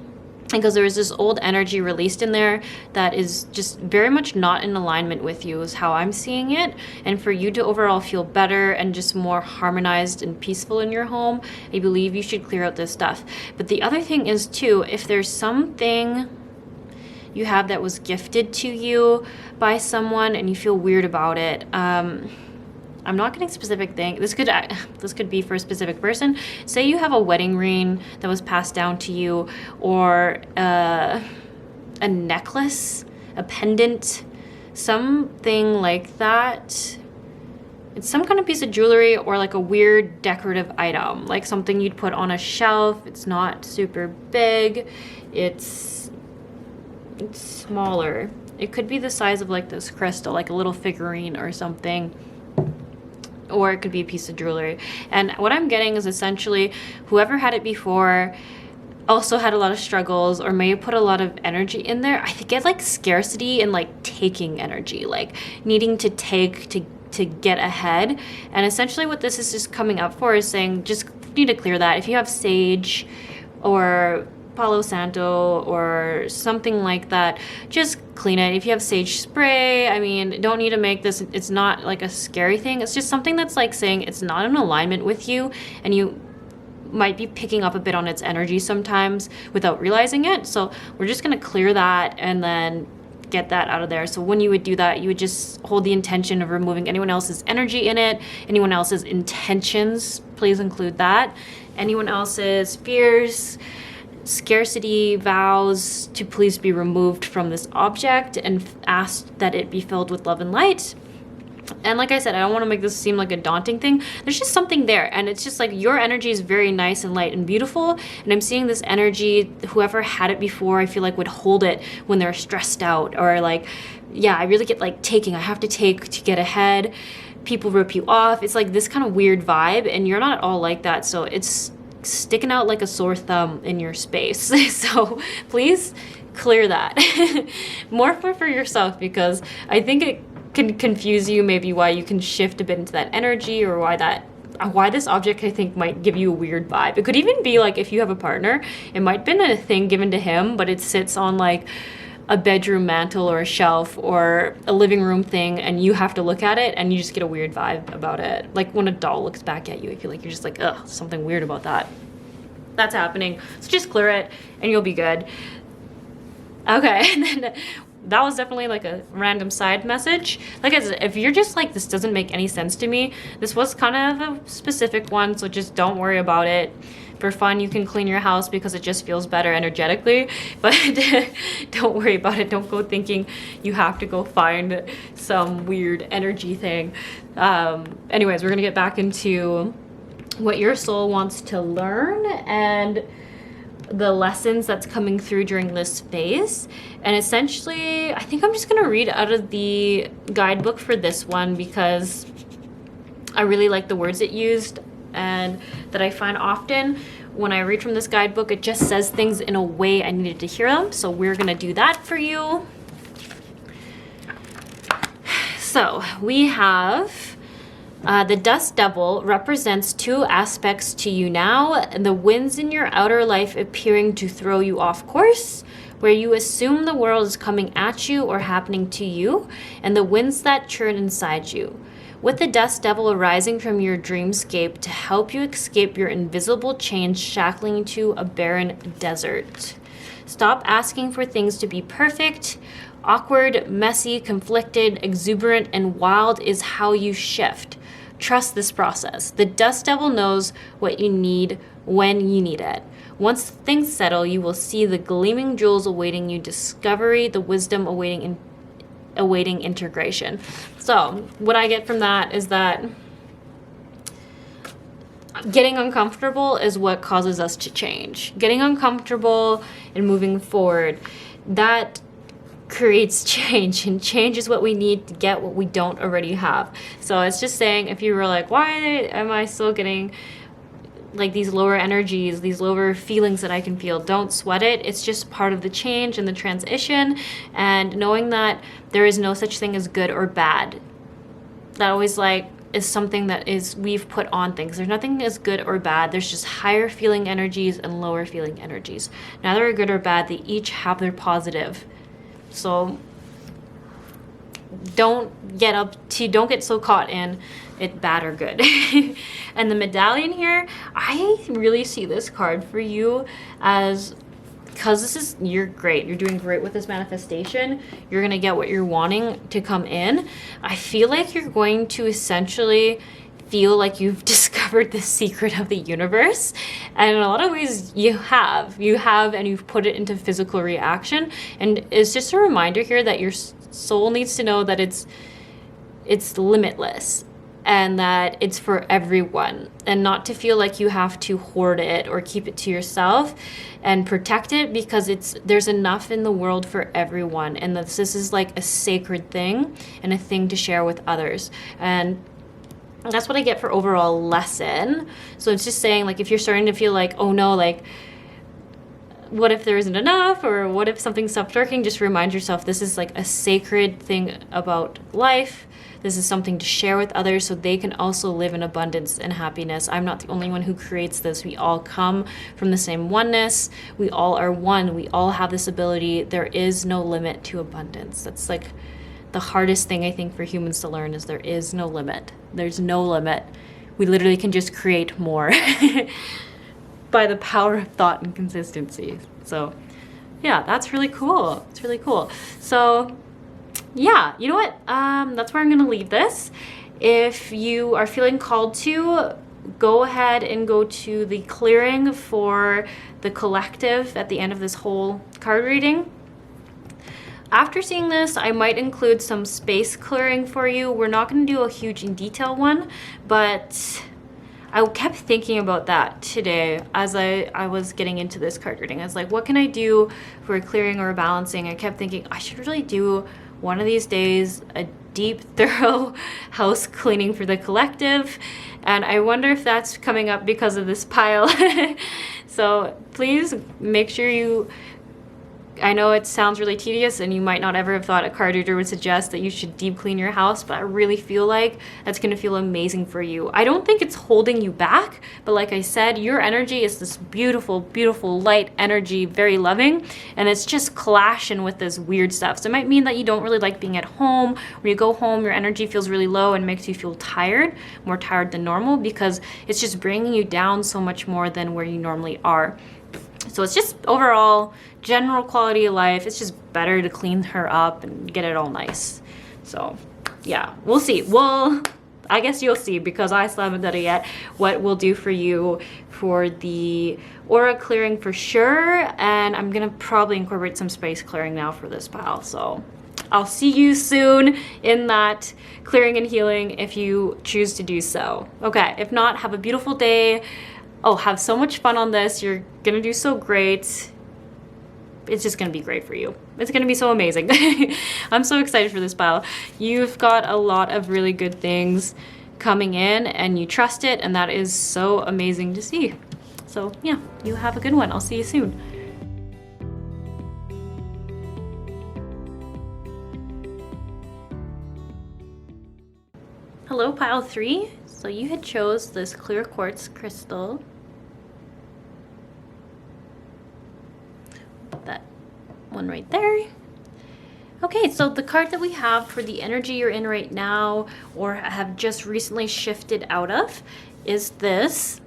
because there is this old energy released in there that is just very much not in alignment with you, is how I'm seeing it. And for you to overall feel better and just more harmonized and peaceful in your home, I believe you should clear out this stuff. But the other thing is too, if there's something you have that was gifted to you by someone and you feel weird about it, I'm not getting specific thing. This could be for a specific person. Say you have a wedding ring that was passed down to you, or a necklace, a pendant, something like that. It's some kind of piece of jewelry or like a weird decorative item, like something you'd put on a shelf. It's not super big. It's, it's smaller. It could be the size of like this crystal, like a little figurine or something. Or it could be a piece of jewelry. And what I'm getting is essentially whoever had it before also had a lot of struggles, or may have put a lot of energy in there. I get like scarcity and like taking energy, like needing to take to get ahead. And essentially what this is just coming up for is saying just need to clear that. If you have sage or Palo Santo or something like that, just clean it. If you have sage spray, I mean, don't need to make this, it's not like a scary thing. It's just something that's like saying it's not in alignment with you, and you might be picking up a bit on its energy sometimes without realizing it. So we're just going to clear that and then get that out of there. So when you would do that, you would just hold the intention of removing anyone else's energy in it, anyone else's intentions, please include that, anyone else's fears, scarcity, vows to please be removed from this object, and ask that it be filled with love and light. And like I said, I don't want to make this seem like a daunting thing. There's just something there, and it's just like your energy is very nice and light and beautiful, and I'm seeing this energy, whoever had it before, I feel like would hold it when they're stressed out, or like, yeah, I really get like taking, I have to take to get ahead. People rip you off. It's like this kind of weird vibe, and you're not at all like that. So it's sticking out like a sore thumb in your space. So please clear that. More for yourself, because I think it can confuse you, maybe why you can shift a bit into that energy, or why this object I think might give you a weird vibe. It could even be like if you have a partner, it might have been a thing given to him, but it sits on like a bedroom mantle or a shelf or a living room thing, and you have to look at it and you just get a weird vibe about it. Like when a doll looks back at you, I feel like you're just like, ugh, something weird about that. That's happening. So just clear it and you'll be good. Okay, and then that was definitely like a random side message. Like I said, if you're just like, this doesn't make any sense to me, this was kind of a specific one, so just don't worry about it. For fun, you can clean your house because it just feels better energetically, but don't worry about it. Don't go thinking you have to go find some weird energy thing. Anyways, we're gonna get back into what your soul wants to learn and the lessons that's coming through during this phase. And essentially, I think I'm just gonna read out of the guidebook for this one because I really like the words it used, and that I find often when I read from this guidebook, it just says things in a way I needed to hear them. So we're gonna do that for you. So we have the Dust Devil represents two aspects to you now: the winds in your outer life appearing to throw you off course, where you assume the world is coming at you or happening to you, and the winds that churn inside you. With the Dust Devil arising from your dreamscape to help you escape your invisible chains shackling to a barren desert. Stop asking for things to be perfect. Awkward, messy, conflicted, exuberant, and wild is how you shift. Trust this process. The Dust Devil knows what you need when you need it. Once things settle, you will see the gleaming jewels awaiting you, discovery, the wisdom awaiting integration. So what I get from that is that getting uncomfortable is what causes us to change. Getting uncomfortable and moving forward, that creates change, and change is what we need to get what we don't already have. So it's just saying, if you were like, why am I still getting like these lower energies, these lower feelings that I can feel, don't sweat it. It's just part of the change and the transition, and knowing that there is no such thing as good or bad. That always like is something that is we've put on things. There's nothing as good or bad. There's just higher feeling energies and lower feeling energies. Neither are good or bad. They each have their positive. So don't get so caught in it bad or good. And the medallion here, I really see this card for you as, because you're great, you're doing great with this manifestation, you're gonna get what you're wanting to come in. I feel like you're going to essentially feel like you've discovered the secret of the universe, and in a lot of ways you have, and you've put it into physical reaction. And it's just a reminder here that your soul needs to know that it's limitless, and that it's for everyone, and not to feel like you have to hoard it or keep it to yourself and protect it, because there's enough in the world for everyone, and this is like a sacred thing and a thing to share with others. And that's what I get for overall lesson. So it's just saying, like, if you're starting to feel like, oh no, like, what if there isn't enough, or what if something stops working, just remind yourself this is like a sacred thing about life. This is something to share with others so they can also live in abundance and happiness. I'm not the only one who creates this. We all come from the same oneness. We all are one. We all have this ability. There is no limit to abundance. That's like the hardest thing I think for humans to learn, is there is no limit. There's no limit. We literally can just create more by the power of thought and consistency. So yeah, that's really cool. It's really cool. So yeah, you know what? That's where I'm gonna leave this. If you are feeling called to, go ahead and go to the clearing for the collective at the end of this whole card reading. After seeing this, I might include some space clearing for you. We're not gonna do a huge in detail one, but I kept thinking about that today as I was getting into this card reading. I was like, what can I do for a clearing or a balancing? I kept thinking I should really do one of these days a deep, thorough house cleaning for the collective. And I wonder if that's coming up because of this pile. So please make sure you, I know it sounds really tedious and you might not ever have thought a card reader would suggest that you should deep clean your house, but I really feel like that's going to feel amazing for you. I don't think it's holding you back, but like I said, your energy is this beautiful, beautiful light energy, very loving, and it's just clashing with this weird stuff. So it might mean that you don't really like being at home. When you go home, your energy feels really low and makes you feel tired, more tired than normal, because it's just bringing you down so much more than where you normally are. So it's just overall general quality of life. It's just better to clean her up and get it all nice. So yeah, we'll see. Well, I guess you'll see, because I still haven't done it yet, what we'll do for you for the aura clearing for sure. And I'm gonna probably incorporate some space clearing now for this pile. So I'll see you soon in that clearing and healing if you choose to do so. Okay, if not, have a beautiful day. Oh, have so much fun on this. You're gonna do so great. It's just gonna be great for you. It's gonna be so amazing. I'm so excited for this pile. You've got a lot of really good things coming in and you trust it, and that is so amazing to see. So yeah, you have a good one. I'll see you soon. Hello, pile 3. So you had chose this clear quartz crystal. Put that one right there. Okay, so the card that we have for the energy you're in right now, or have just recently shifted out of, is this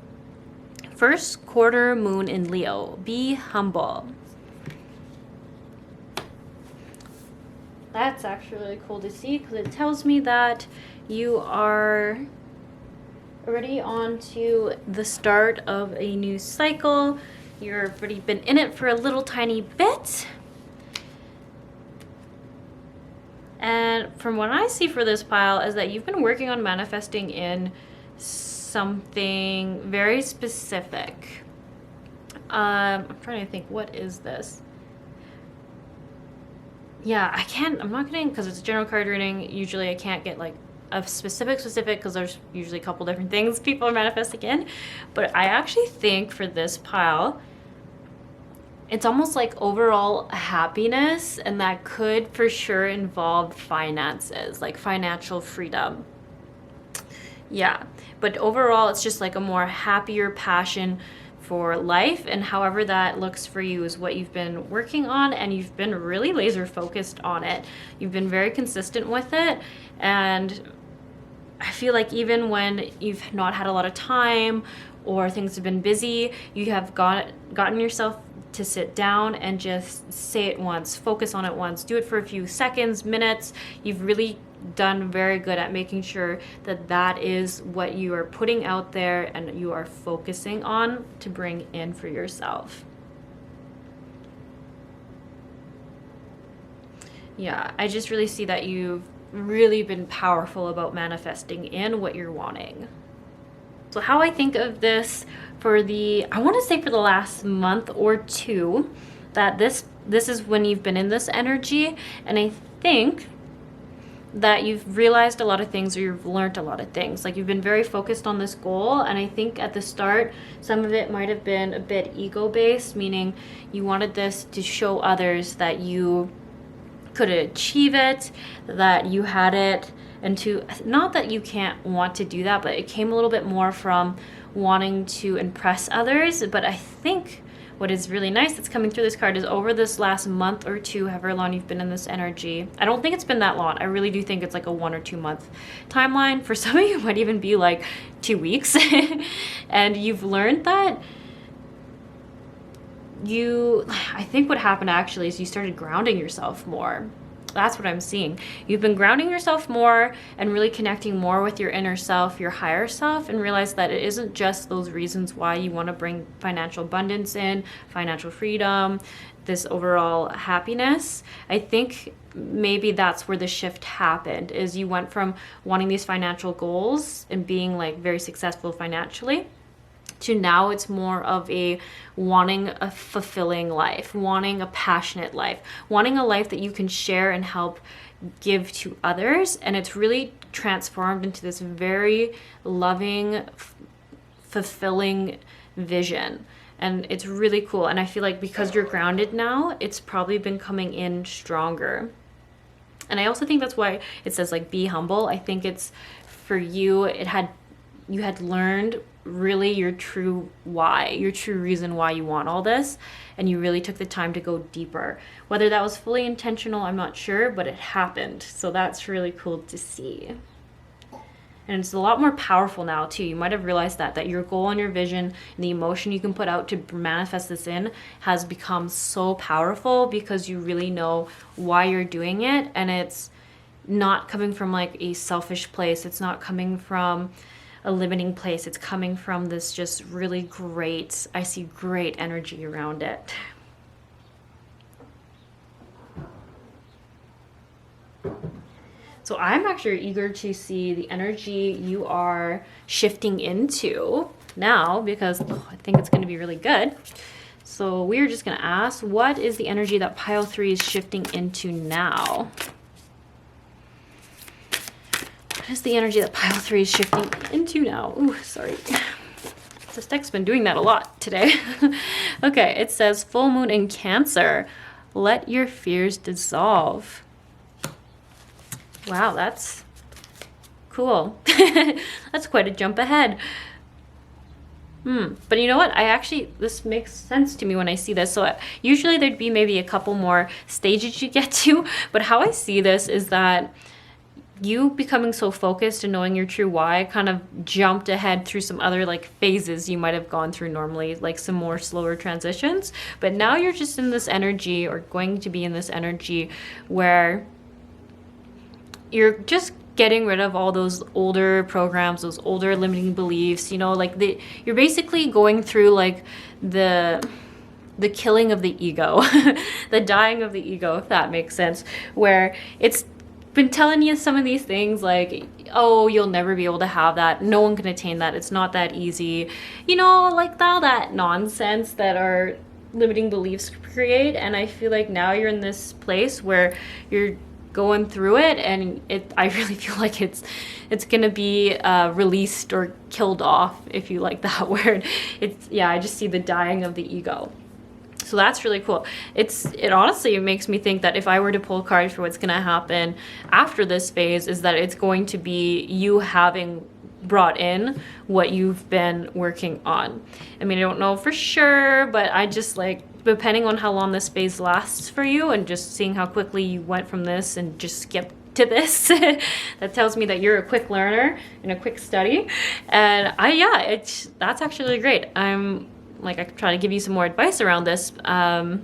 first quarter moon in Leo. Be humble. That's actually really cool to see, because it tells me that you are already on to the start of a new cycle. You've already been in it for a little tiny bit. And from what I see for this pile is that you've been working on manifesting in something very specific. I'm trying to think, what is this? Yeah, I'm not getting, because it's a general card reading, usually I can't get like a specific, because there's usually a couple different things people are manifesting in. But I actually think for this pile, it's almost like overall happiness, and that could for sure involve finances, like financial freedom. Yeah, but overall it's just like a more happier passion for life, and however that looks for you is what you've been working on, and you've been really laser focused on it. You've been very consistent with it, and I feel like even when you've not had a lot of time or things have been busy, you have gotten yourself to sit down and just say it once, focus on it once, do it for a few seconds, minutes. You've really done very good at making sure that that is what you are putting out there and you are focusing on to bring in for yourself. Yeah, I just really see that you've really been powerful about manifesting in what you're wanting. So how I think of this for the, I want to say for the last month or two, that this is when you've been in this energy, and I think that you've realized a lot of things, or you've learned a lot of things. Like, you've been very focused on this goal, and I think at the start some of it might have been a bit ego-based, meaning you wanted this to show others that you could achieve it, that you had it, and to, not that you can't want to do that, but it came a little bit more from wanting to impress others. But I think what is really nice that's coming through this card is over this last month or two, however long you've been in this energy. I don't think it's been that long. I really do think it's like a 1 or 2 month timeline. For some of you, it might even be like 2 weeks. And you've learned that I think what happened actually is you started grounding yourself more. That's what I'm seeing. You've been grounding yourself more and really connecting more with your inner self, your higher self, and realize that it isn't just those reasons why you want to bring financial abundance in, financial freedom, this overall happiness. I think maybe that's where the shift happened, is you went from wanting these financial goals and being like very successful financially, to now it's more of a wanting a fulfilling life, wanting a passionate life, wanting a life that you can share and help give to others. And it's really transformed into this very loving, fulfilling vision. And it's really cool. And I feel like because you're grounded now, it's probably been coming in stronger. And I also think that's why it says like, be humble. I think it's for you, you had learned really your true why, your true reason why you want all this, and you really took the time to go deeper. Whether that was fully intentional, I'm not sure, but it happened. So that's really cool to see. And it's a lot more powerful now too. You might have realized that your goal and your vision and the emotion you can put out to manifest this in has become so powerful because you really know why you're doing it, and it's not coming from like a selfish place. It's not coming from a limiting place. It's coming from this just really great, I see great energy around it. So I'm actually eager to see the energy you are shifting into now, because I think it's going to be really good. So we're just going to ask, what is the energy that pile 3 is shifting into now? What is the energy that pile 3 is shifting into now? Ooh, sorry. This deck's been doing that a lot today. Okay, it says full moon in Cancer. Let your fears dissolve. Wow, that's cool. That's quite a jump ahead. But you know what? This makes sense to me when I see this. So usually there'd be maybe a couple more stages you get to, but how I see this is that you becoming so focused and knowing your true why kind of jumped ahead through some other like phases you might have gone through normally, like some more slower transitions. But now you're just in this energy, or going to be in this energy, where you're just getting rid of all those older programs, those older limiting beliefs, like you're basically going through like the killing of the ego, the dying of the ego, if that makes sense, where it's been telling you some of these things like, oh, you'll never be able to have that, no one can attain that, it's not that easy, like all that nonsense that our limiting beliefs create. And I feel like now you're in this place where you're going through it, and I really feel like it's gonna be released or killed off, if you like that word. I just see the dying of the ego. So that's really cool. It honestly makes me think that if I were to pull cards for what's going to happen after this phase, is that it's going to be you having brought in what you've been working on. I mean, I don't know for sure, but I just like, depending on how long this phase lasts for you, and just seeing how quickly you went from this and just skipped to this, that tells me that you're a quick learner and a quick study. And that's actually really great. I could try to give you some more advice around this. That's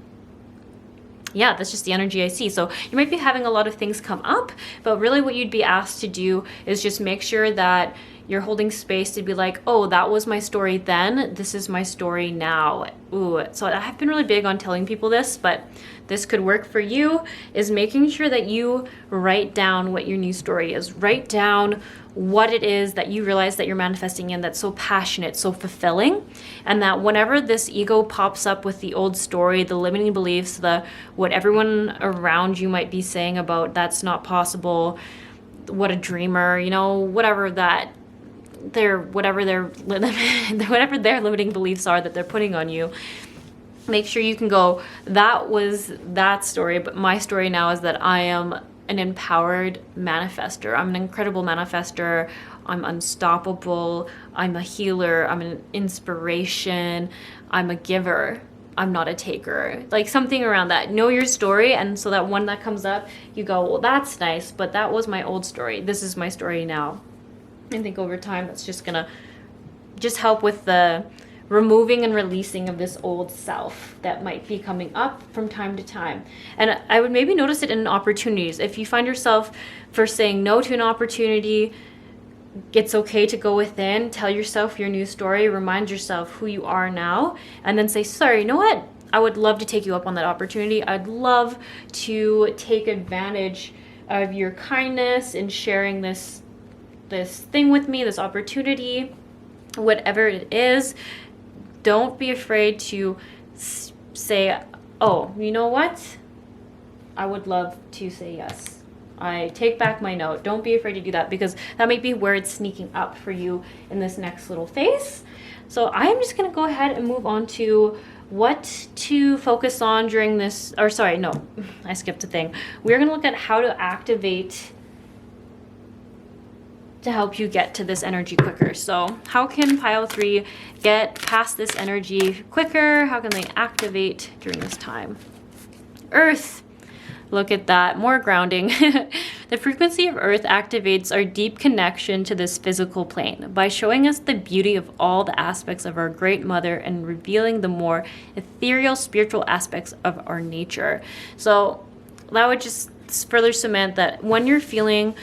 just the energy I see. So you might be having a lot of things come up, but really what you'd be asked to do is just make sure that you're holding space to be like, oh, that was my story then, this is my story now. Ooh, so I've been really big on telling people this, but this could work for you, is making sure that you write down what your new story is. Write down what it is that you realize that you're manifesting in that's so passionate, so fulfilling, and that whenever this ego pops up with the old story, the limiting beliefs, what everyone around you might be saying about that's not possible, what a dreamer, you know, whatever their limiting beliefs are that they're putting on you, make sure you can go, that was that story, but my story now is that I am an empowered manifester. I'm an incredible manifester. I'm unstoppable. I'm a healer. I'm an inspiration. I'm a giver. I'm not a taker. Like something around that. Know your story, and so that when that comes up, you go, well, that's nice, but that was my old story. This is my story now. I think over time, that's just gonna help with the removing and releasing of this old self that might be coming up from time to time. And I would maybe notice it in opportunities. If you find yourself for saying no to an opportunity, it's okay to go within, tell yourself your new story, remind yourself who you are now, and then say, sorry, you know what? I would love to take you up on that opportunity. I'd love to take advantage of your kindness in sharing this thing with me, this opportunity, whatever it is. Don't be afraid to say, oh, you know what? I would love to say yes. I take back my no. Don't be afraid to do that, because that might be where it's sneaking up for you in this next little phase. So I am just going to go ahead and move on to what to focus on during this, or sorry, no, I skipped a thing. We're going to look at how to activate to help you get to this energy quicker. So how can pile 3 get past this energy quicker? How can they activate during this time? Earth. Look at that, more grounding. The frequency of Earth activates our deep connection to this physical plane by showing us the beauty of all the aspects of our Great Mother and revealing the more ethereal spiritual aspects of our nature. So that would just further cement that when you're feeling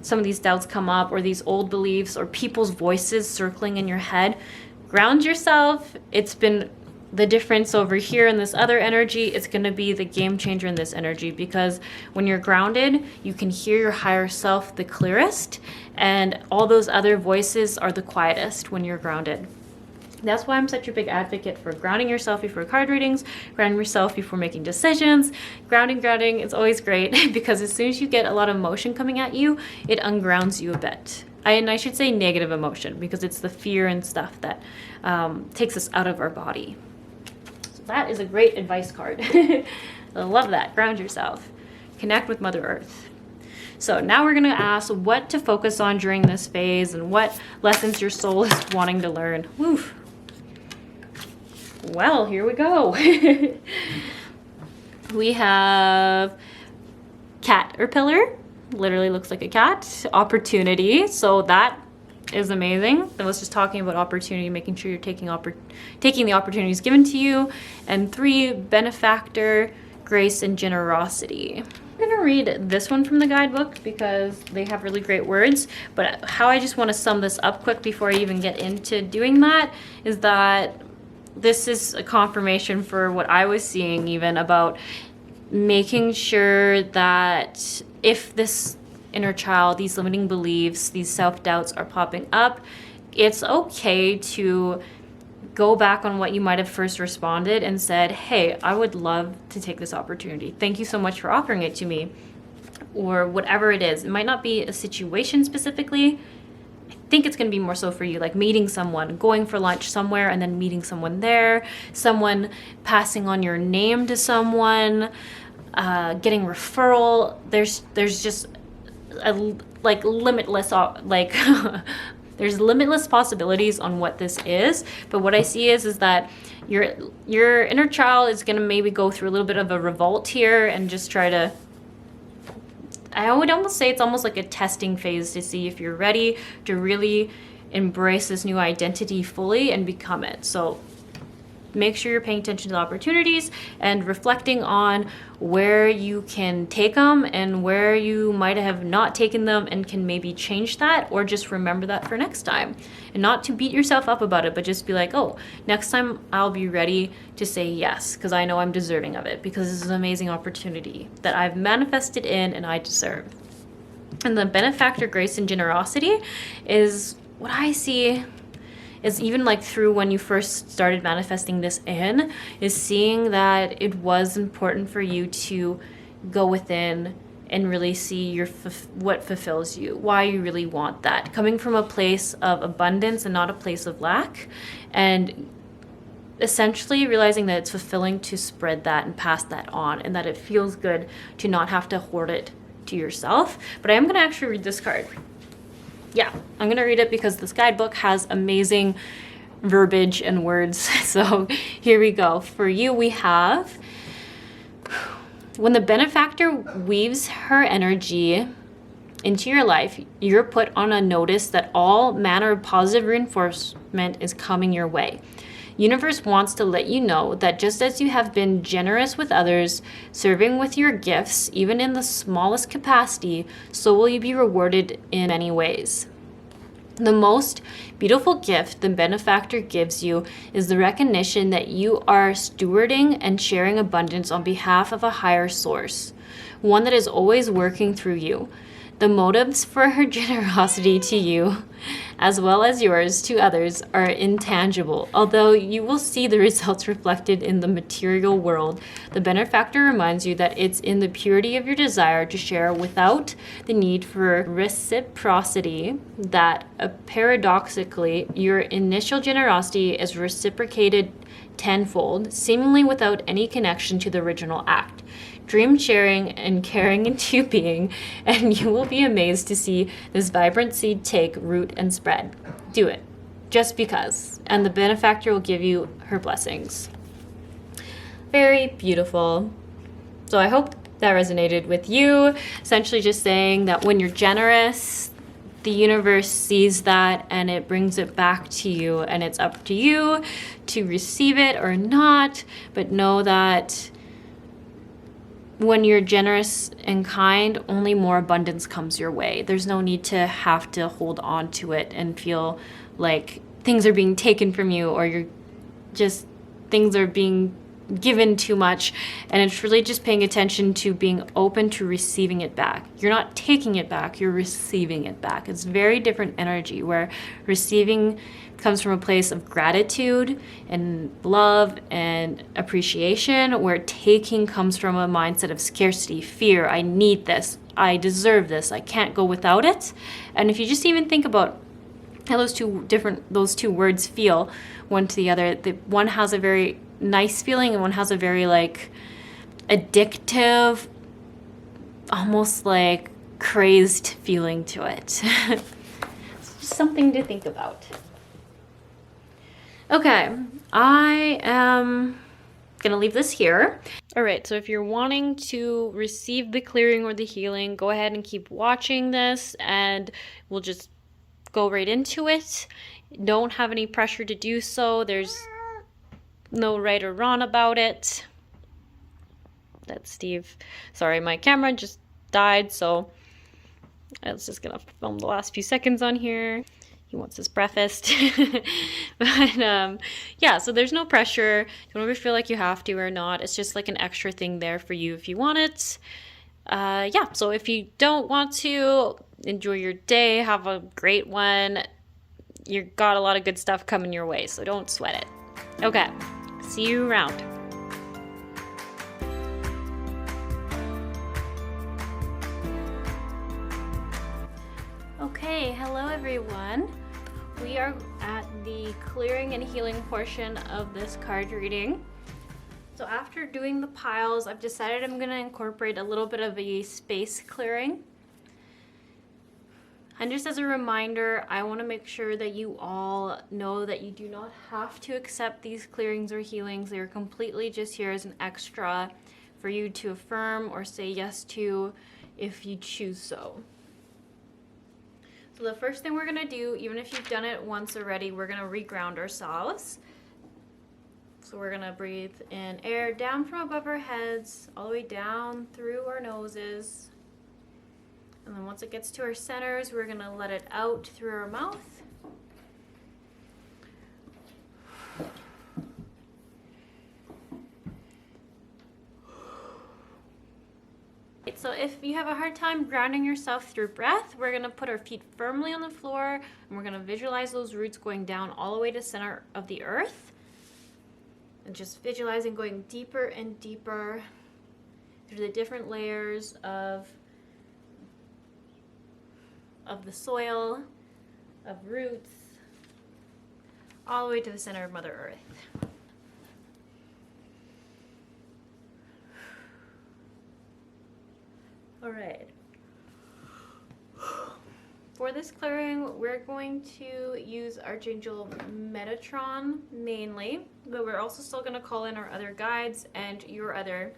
some of these doubts come up, or these old beliefs, or people's voices circling in your head, ground yourself. It's been the difference over here in this other energy. It's going to be the game changer in this energy, because when you're grounded, you can hear your higher self the clearest, and all those other voices are the quietest when you're grounded. That's why I'm such a big advocate for grounding yourself before card readings, grounding yourself before making decisions. Grounding, it's always great, because as soon as you get a lot of emotion coming at you, it ungrounds you a bit. And I should say negative emotion, because it's the fear and stuff that takes us out of our body. So that is a great advice card. I love that. Ground yourself. Connect with Mother Earth. So now we're going to ask what to focus on during this phase and what lessons your soul is wanting to learn. Woo. Well, here we go. We have caterpillar, literally looks like a cat. Opportunity, so that is amazing. I was just talking about opportunity, making sure you're taking the opportunities given to you. And 3, benefactor, grace, and generosity. I'm going to read this one from the guidebook because they have really great words, but how I just want to sum this up quick before I even get into doing that is that this is a confirmation for what I was seeing, even about making sure that if this inner child, these limiting beliefs, these self-doubts are popping up, it's okay to go back on what you might have first responded and said, hey, I would love to take this opportunity. Thank you so much for offering it to me. Or whatever it is. It might not be a situation specifically. I think it's going to be more so for you, like meeting someone, going for lunch somewhere and then meeting someone there, someone passing on your name to someone, getting referral. There's just limitless, there's limitless possibilities on what this is. But what I see is that your inner child is going to maybe go through a little bit of a revolt here and just try to, I would almost say it's almost like a testing phase to see if you're ready to really embrace this new identity fully and become it. So make sure you're paying attention to the opportunities and reflecting on where you can take them and where you might have not taken them and can maybe change that, or just remember that for next time. And not to beat yourself up about it, but just be like, oh, next time I'll be ready to say yes, because I know I'm deserving of it, because this is an amazing opportunity that I've manifested in and I deserve. And the benefactor grace and generosity is what I see is, even like through when you first started manifesting this in, is seeing that it was important for you to go within and really see what fulfills you, why you really want that, coming from a place of abundance and not a place of lack, and essentially realizing that it's fulfilling to spread that and pass that on, and that it feels good to not have to hoard it to yourself. But I am going to actually read this card. Yeah, I'm going to read it because this guidebook has amazing verbiage and words. So here we go. For you, we have, when the benefactor weaves her energy into your life, you're put on a notice that all manner of positive reinforcement is coming your way. Universe wants to let you know that just as you have been generous with others, serving with your gifts, even in the smallest capacity, so will you be rewarded in many ways. The most beautiful gift the benefactor gives you is the recognition that you are stewarding and sharing abundance on behalf of a higher source, one that is always working through you. The motives for her generosity to you, as well as yours to others, are intangible. Although you will see the results reflected in the material world, the benefactor reminds you that it's in the purity of your desire to share without the need for reciprocity that, paradoxically, your initial generosity is reciprocated tenfold, seemingly without any connection to the original act. Dream sharing and caring into being, and you will be amazed to see this vibrant seed take root and spread. Do it, just because, and the benefactor will give you her blessings. Very beautiful. So I hope that resonated with you. Essentially just saying that when you're generous, the universe sees that and it brings it back to you, and it's up to you to receive it or not, but know that when you're generous and kind, only more abundance comes your way. There's no need to have to hold on to it and feel like things are being taken from you, or things are being given too much. And it's really just paying attention to being open to receiving it back. You're not taking it back, you're receiving it back. It's very different energy, where receiving comes from a place of gratitude and love and appreciation, where taking comes from a mindset of scarcity, fear. I need this, I deserve this, I can't go without it. And if you just even think about how those two words feel one to the other, one has a very nice feeling and one has a very like addictive, almost like crazed feeling to it. It's just something to think about. Okay, I am gonna leave this here. All right, so if you're wanting to receive the clearing or the healing, go ahead and keep watching this and we'll just go right into it. Don't have any pressure to do so. There's no right or wrong about it. That's Steve. Sorry, my camera just died, so I was just gonna film the last few seconds on here. He wants this prefaced. But yeah, so there's no pressure. Don't ever feel like you have to or not. It's just like an extra thing there for you if you want it. Yeah, so if you don't want to, enjoy your day. Have a great one. You've got a lot of good stuff coming your way, so don't sweat it. Okay, see you around. Okay, hello everyone. We are at the clearing and healing portion of this card reading. So after doing the piles, I've decided I'm going to incorporate a little bit of a space clearing. And just as a reminder, I want to make sure that you all know that you do not have to accept these clearings or healings. They are completely just here as an extra for you to affirm or say yes to if you choose so. So the first thing we're gonna do, even if you've done it once already, we're gonna reground ourselves. So we're gonna breathe in air down from above our heads, all the way down through our noses. And then once it gets to our centers, we're gonna let it out through our mouth. So if you have a hard time grounding yourself through breath, we're gonna put our feet firmly on the floor and we're gonna visualize those roots going down all the way to the center of the earth. And just visualizing going deeper and deeper through the different layers of the soil, of roots, all the way to the center of Mother Earth. All right. For this clearing, we're going to use Archangel Metatron mainly, but we're also still going to call in our other guides and your other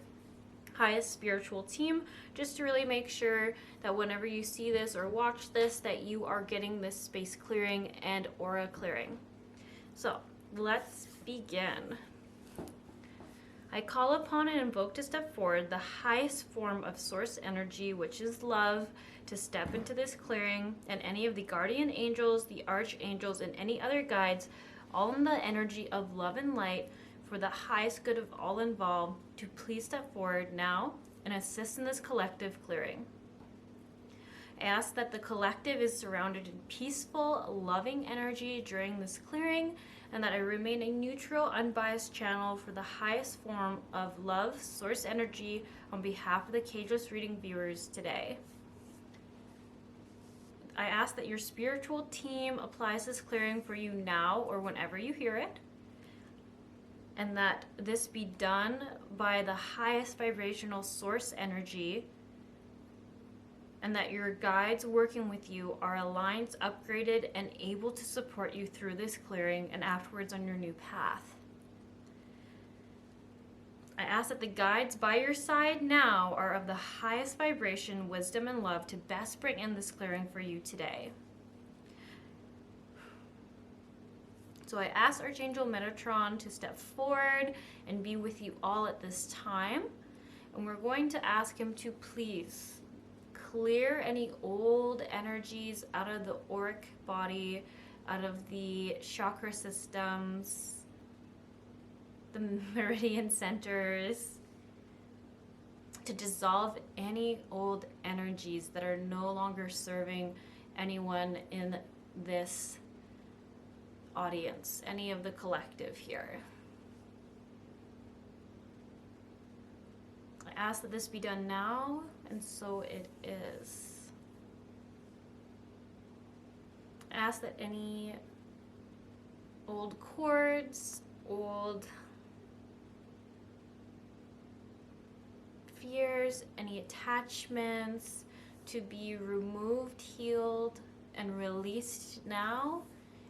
highest spiritual team, just to really make sure that whenever you see this or watch this, that you are getting this space clearing and aura clearing. So let's begin. I call upon and invoke to step forward the highest form of source energy, which is love, to step into this clearing, and any of the guardian angels, the archangels, and any other guides, all in the energy of love and light for the highest good of all involved, to please step forward now and assist in this collective clearing. I ask that the collective is surrounded in peaceful, loving energy during this clearing, and that I remain a neutral, unbiased channel for the highest form of love, source energy on behalf of the Cageless Reading viewers today. I ask that your spiritual team applies this clearing for you now or whenever you hear it, and that this be done by the highest vibrational source energy, and that your guides working with you are aligned, upgraded, and able to support you through this clearing and afterwards on your new path. I ask that the guides by your side now are of the highest vibration, wisdom, and love to best bring in this clearing for you today. So I ask Archangel Metatron to step forward and be with you all at this time. And we're going to ask him to please clear any old energies out of the auric body, out of the chakra systems, the meridian centers, to dissolve any old energies that are no longer serving anyone in this audience, any of the collective here. I ask that this be done now, and so it is. I ask that any old cords, old fears, any attachments to be removed, healed, and released now,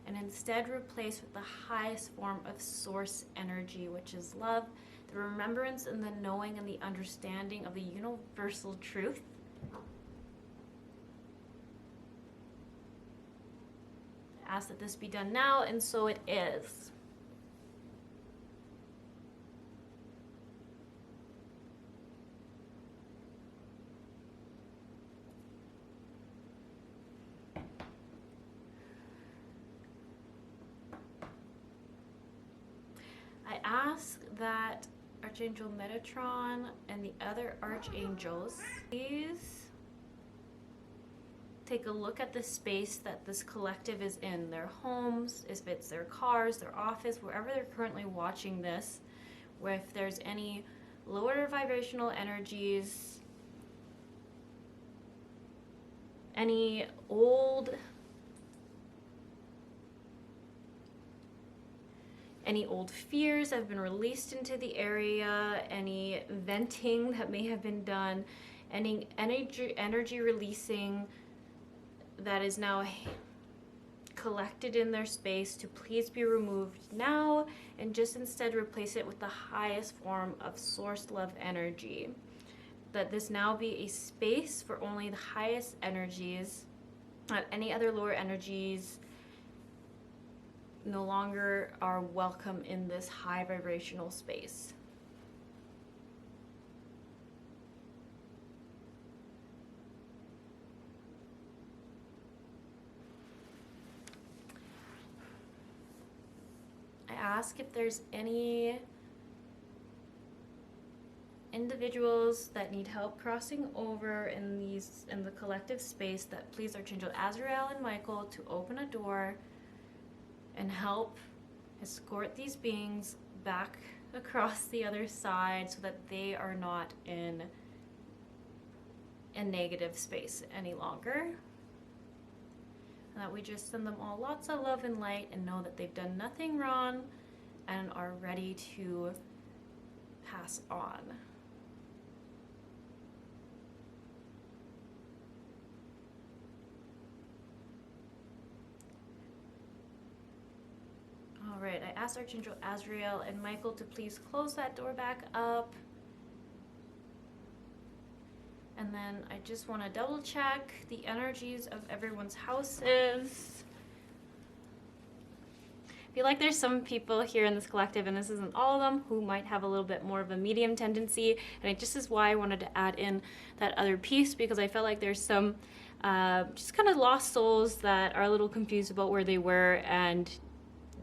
and instead replaced with the highest form of source energy, which is love, the remembrance and the knowing and the understanding of the universal truth. I ask that this be done now, and so it is. I ask that Archangel Metatron and the other archangels please take a look at the space that this collective is in, their homes, if it's their cars, their office, wherever they're currently watching this, where if there's any lower vibrational energies, any old fears have been released into the area, any venting that may have been done, any energy releasing that is now collected in their space, to please be removed now and just instead replace it with the highest form of source love energy. That this now be a space for only the highest energies, not any other lower energies no longer are welcome in this high vibrational space. I ask if there's any individuals that need help crossing over in the collective space, that please Archangel Azrael and Michael to open a door and help escort these beings back across the other side so that they are not in a negative space any longer. And that we just send them all lots of love and light and know that they've done nothing wrong and are ready to pass on. All right, I asked Archangel Azrael and Michael to please close that door back up. And then I just want to double check the energies of everyone's houses. I feel like there's some people here in this collective, and this isn't all of them, who might have a little bit more of a medium tendency. And it just is why I wanted to add in that other piece, because I felt like there's some just kind of lost souls that are a little confused about where they were, and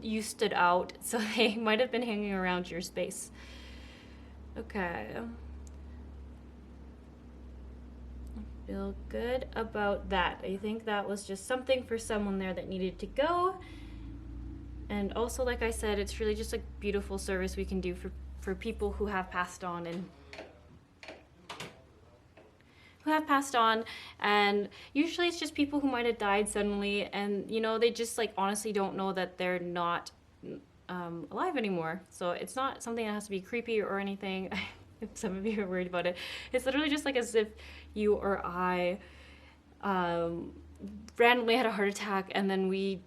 you stood out, so they might have been hanging around your space. Okay. I feel good about that. I think that was just something for someone there that needed to go. And also, like I said, it's really just a beautiful service we can do for people who have passed on and usually it's just people who might have died suddenly, and you know, they just like honestly don't know that they're not alive anymore. So it's not something that has to be creepy or anything. If some of you are worried about it, it's literally just like as if you or I randomly had a heart attack and then we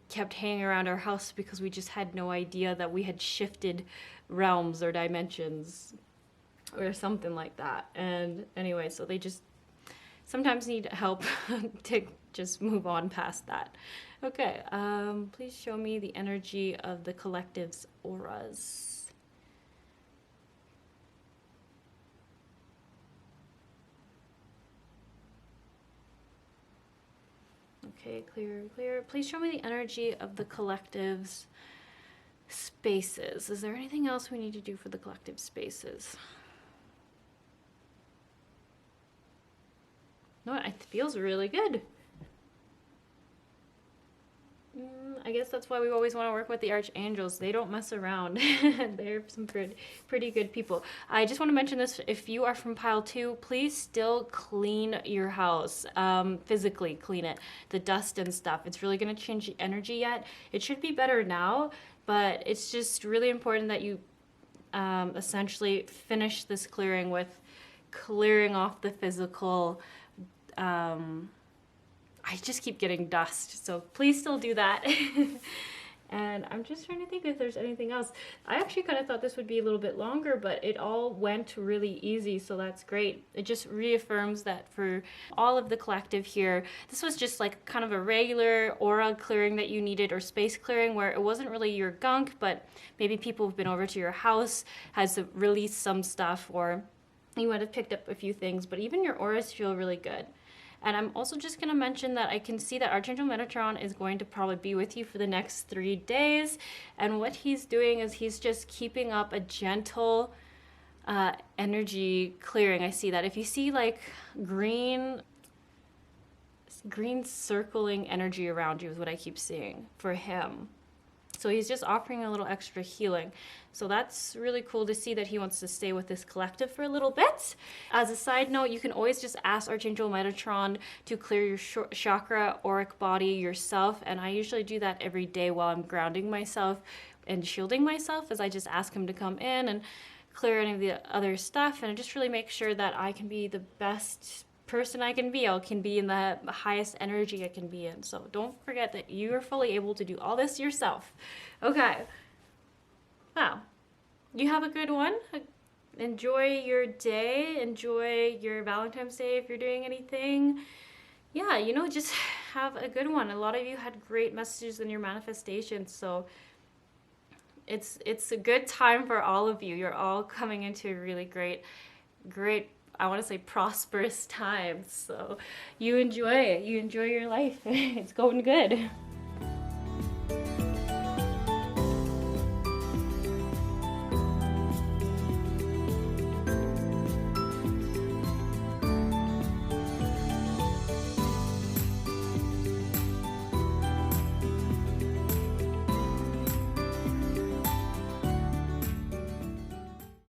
kept hanging around our house because we just had no idea that we had shifted realms or dimensions or something like that. And anyway, so they just sometimes need help to just move on past that. Okay, please show me the energy of the collective's auras. Okay, clear, clear. Please show me the energy of the collective's spaces. Is there anything else we need to do for the collective spaces? No, it feels really good. I guess that's why we always want to work with the archangels. They don't mess around. They're some pretty good people. I just want to mention this. If you are from pile 2, please still clean your house. Physically clean it. The dust and stuff. It's really going to change the energy yet. It should be better now, but it's just really important that you essentially finish this clearing with clearing off the physical. I just keep getting dust, so please still do that. And I'm just trying to think if there's anything else. I actually kind of thought this would be a little bit longer, but it all went really easy, so that's great. It just reaffirms that for all of the collective here, this was just like kind of a regular aura clearing that you needed, or space clearing, where it wasn't really your gunk, but maybe people have been over to your house, has released some stuff, or you might have picked up a few things, but even your auras feel really good. And I'm also just going to mention that I can see that Archangel Metatron is going to probably be with you for the next 3 days. And what he's doing is he's just keeping up a gentle energy clearing. I see that. If you see like green circling energy around you is what I keep seeing for him. So he's just offering a little extra healing. So that's really cool to see that he wants to stay with this collective for a little bit. As a side note, you can always just ask Archangel Metatron to clear your chakra, auric body yourself. And I usually do that every day while I'm grounding myself and shielding myself, as I just ask him to come in and clear any of the other stuff. And just really make sure that I can be the best person I can be. I can be in the highest energy I can be in. So don't forget that you are fully able to do all this yourself. Okay. Wow. You have a good one. Enjoy your day. Enjoy your Valentine's Day if you're doing anything. Yeah, you know, just have a good one. A lot of you had great messages in your manifestations, so it's a good time for all of you. You're all coming into a really great, I want to say prosperous time. So you enjoy it. You enjoy your life. It's going good.